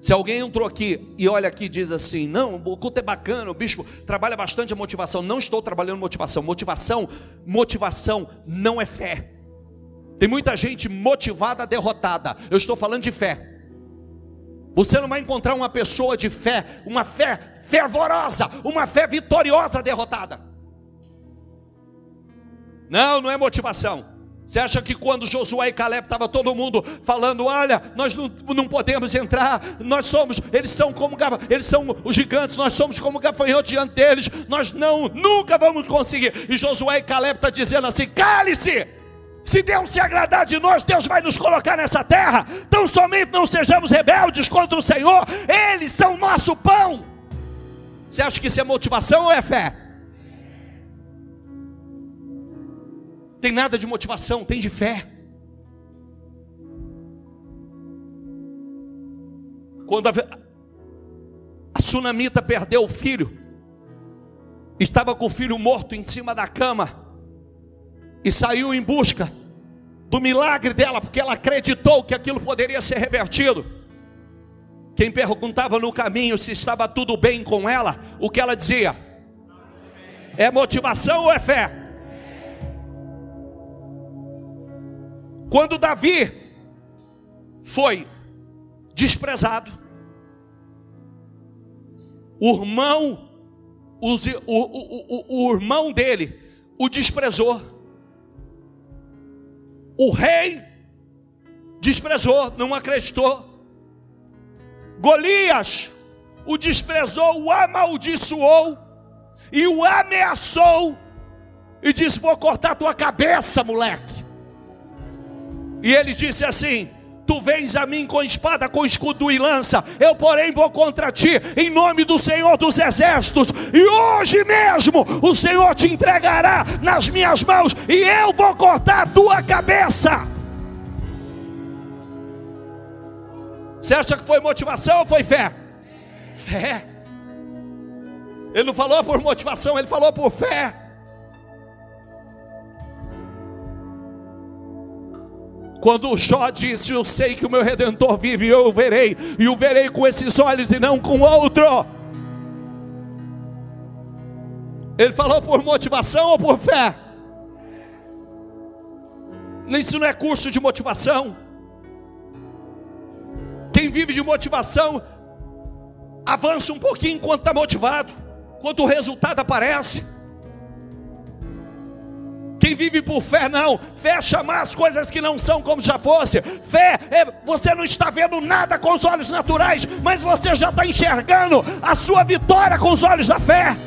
Se alguém entrou aqui e olha aqui e diz assim: não, o culto é bacana, o bispo trabalha bastante a motivação. Não estou trabalhando motivação. Motivação não é fé. Tem muita gente motivada, derrotada. Eu estou falando de fé. Você não vai encontrar uma pessoa de fé, uma fé fervorosa, uma fé vitoriosa derrotada. Não, não é motivação. Você acha que quando Josué e Caleb estava todo mundo falando, olha, nós não podemos entrar, eles são os gigantes, nós somos como gafanhotos diante deles, nós nunca vamos conseguir. E Josué e Caleb estão dizendo assim, cale-se, se Deus se agradar de nós, Deus vai nos colocar nessa terra, tão somente não sejamos rebeldes contra o Senhor, eles são nosso pão. Você acha que isso é motivação ou é fé? Tem nada de motivação, tem de fé. Quando a sunamita perdeu o filho, estava com o filho morto em cima da cama, e saiu em busca do milagre dela, porque ela acreditou que aquilo poderia ser revertido. Quem perguntava no caminho se estava tudo bem com ela, o que ela dizia? É motivação ou é fé? Quando Davi foi desprezado, o irmão dele o desprezou, o rei desprezou, não acreditou. Golias o desprezou, o amaldiçoou e o ameaçou e disse, vou cortar tua cabeça, moleque. E ele disse assim, tu vens a mim com espada, com escudo e lança, eu porém vou contra ti, em nome do Senhor dos Exércitos, e hoje mesmo o Senhor te entregará nas minhas mãos, e eu vou cortar a tua cabeça. Você acha que foi motivação ou foi fé? Fé. Ele não falou por motivação, ele falou por fé. Quando Jó disse, eu sei que o meu Redentor vive, eu o verei, e o verei com esses olhos e não com outro. Ele falou por motivação ou por fé? Isso não é curso de motivação. Quem vive de motivação, avança um pouquinho enquanto está motivado, enquanto o resultado aparece. Quem vive por fé não, fé é chamar as coisas que não são como já fosse. Fé é, você não está vendo nada com os olhos naturais, mas você já está enxergando a sua vitória com os olhos da fé.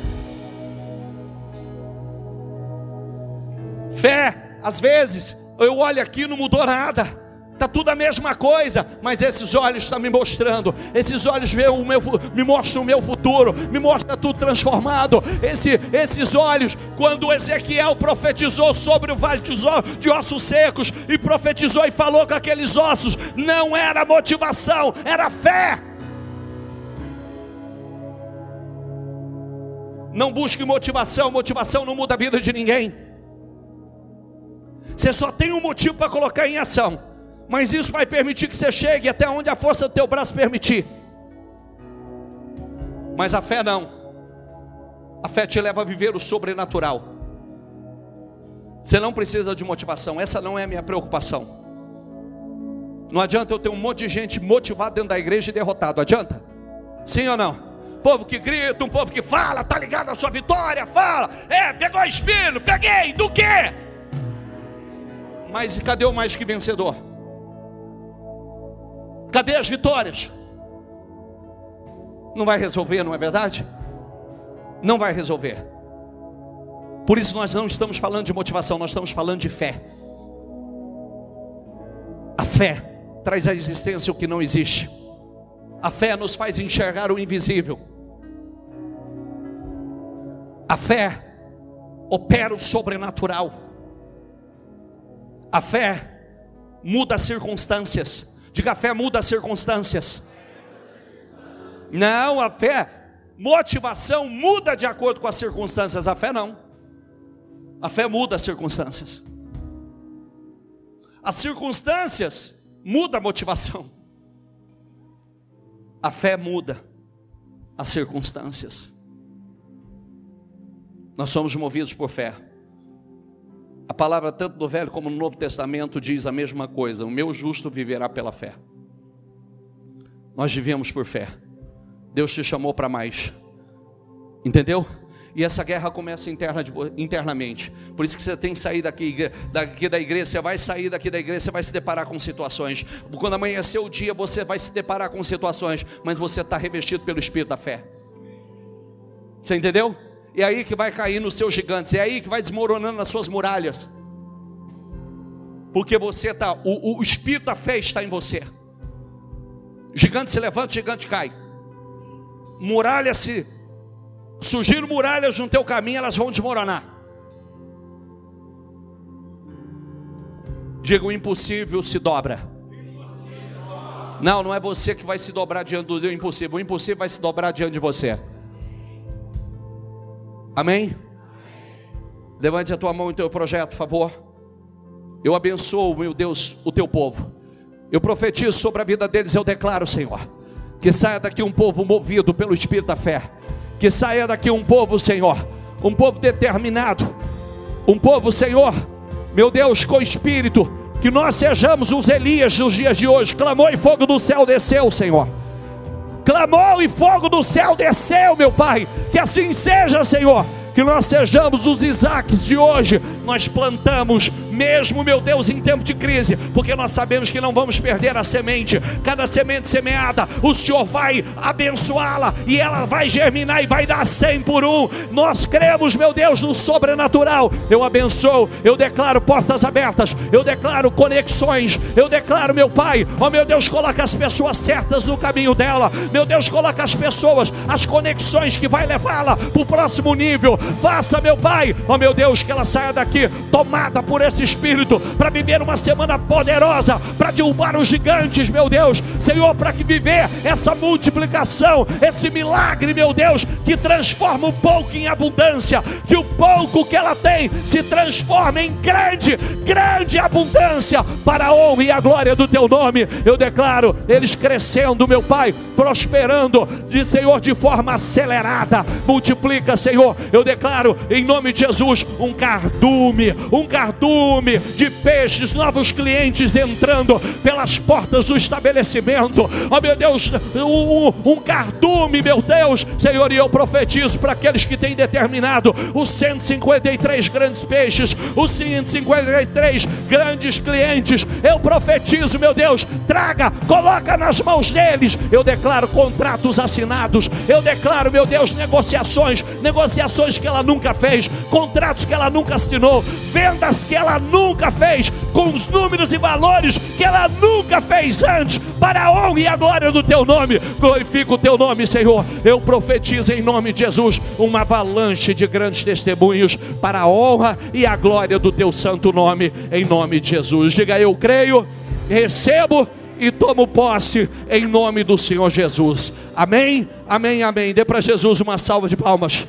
Fé, às vezes, eu olho aqui e não mudou nada. Está tudo a mesma coisa, mas esses olhos estão me mostrando, esses olhos me mostram o meu futuro, me mostra tudo transformado. Esses olhos, quando Ezequiel profetizou sobre o vale de ossos secos, e profetizou e falou com aqueles ossos, não era motivação, era fé. Não busque motivação, motivação não muda a vida de ninguém. Você só tem um motivo para colocar em ação, mas isso vai permitir que você chegue até onde a força do teu braço permitir. Mas a fé não. A fé te leva a viver o sobrenatural. Você não precisa de motivação. Essa não é a minha preocupação. Não adianta eu ter um monte de gente motivada dentro da igreja e derrotado. Adianta? Sim ou não? Povo que grita, um povo que fala, tá ligado à sua vitória, fala, pegou o espelho, peguei, do quê? Mas cadê o mais que vencedor? Cadê as vitórias? Não vai resolver, não é verdade? Não vai resolver. Por isso nós não estamos falando de motivação, nós estamos falando de fé. A fé traz à existência o que não existe. A fé nos faz enxergar o invisível. A fé opera o sobrenatural. A fé muda as circunstâncias. Diga, a fé muda as circunstâncias. Não, a fé, motivação muda de acordo com as circunstâncias. A fé não. A fé muda as circunstâncias. As circunstâncias mudam a motivação. A fé muda as circunstâncias. Nós somos movidos por fé. A palavra tanto do Velho como no Novo Testamento diz a mesma coisa: o meu justo viverá pela fé. Nós vivemos por fé. Deus te chamou para mais. Entendeu? E essa guerra começa internamente. Por isso que você tem que sair daqui da igreja. Você vai sair daqui da igreja, você vai se deparar com situações. Quando amanhecer o dia, você vai se deparar com situações, mas você está revestido pelo Espírito da fé. Você entendeu? É aí que vai cair nos seus gigantes, é aí que vai desmoronando as suas muralhas. Porque você está, o Espírito da fé está em você. Gigante se levanta, gigante cai. Muralha se... Surgiram muralhas no teu caminho, elas vão desmoronar. Diga: o impossível se dobra. Não é você que vai se dobrar diante do impossível. O impossível vai se dobrar diante de você. Amém? Levante a tua mão em teu projeto, por favor. Eu abençoo, meu Deus, o teu povo. Eu profetizo sobre a vida deles. Eu declaro, Senhor, que saia daqui um povo movido pelo Espírito da fé. Que saia daqui um povo, Senhor, um povo determinado, um povo, Senhor, meu Deus, com espírito. Que nós sejamos os Elias dos dias de hoje. Clamou e fogo do céu desceu, Senhor. Clamou e fogo do céu desceu, meu Pai. Que assim seja, Senhor. Que nós sejamos os Isaques de hoje. Nós plantamos, mesmo, meu Deus, em tempo de crise, porque nós sabemos que não vamos perder a semente. Cada semente semeada, o Senhor vai abençoá-la, e ela vai germinar e vai dar 100 por 1. Nós cremos, meu Deus, no sobrenatural. Eu abençoo, eu declaro portas abertas, eu declaro conexões, eu declaro, meu Pai, ó meu Deus, coloca as pessoas certas no caminho dela. Meu Deus, coloca as pessoas, as conexões que vai levá-la para o próximo nível. Faça, meu Pai, ó meu Deus, que ela saia daqui tomada por esse Espírito, para viver uma semana poderosa, para derrubar os gigantes, meu Deus, Senhor, para que viver essa multiplicação, esse milagre, meu Deus, que transforma o pouco em abundância, que o pouco que ela tem se transforma em grande abundância, para a honra e a glória do teu nome. Eu declaro eles crescendo, meu Pai, prosperando, Senhor, de forma acelerada. Multiplica, Senhor. Eu declaro em nome de Jesus um cardume de peixes, novos clientes entrando pelas portas do estabelecimento. Ó meu Deus, um cardume, meu Deus, Senhor, e eu profetizo para aqueles que têm determinado os 153 grandes peixes, os 153 grandes clientes. Eu profetizo, meu Deus, coloca nas mãos deles. Eu declaro contratos assinados, eu declaro, meu Deus, negociações que ela nunca fez, contratos que ela nunca assinou, vendas que ela nunca fez, com os números e valores que ela nunca fez antes, para a honra e a glória do teu nome. Glorifica o teu nome, Senhor. Eu profetizo em nome de Jesus uma avalanche de grandes testemunhos para a honra e a glória do teu santo nome, em nome de Jesus. Diga: eu creio, recebo e tomo posse em nome do Senhor Jesus. Amém, amém, amém. Dê para Jesus uma salva de palmas.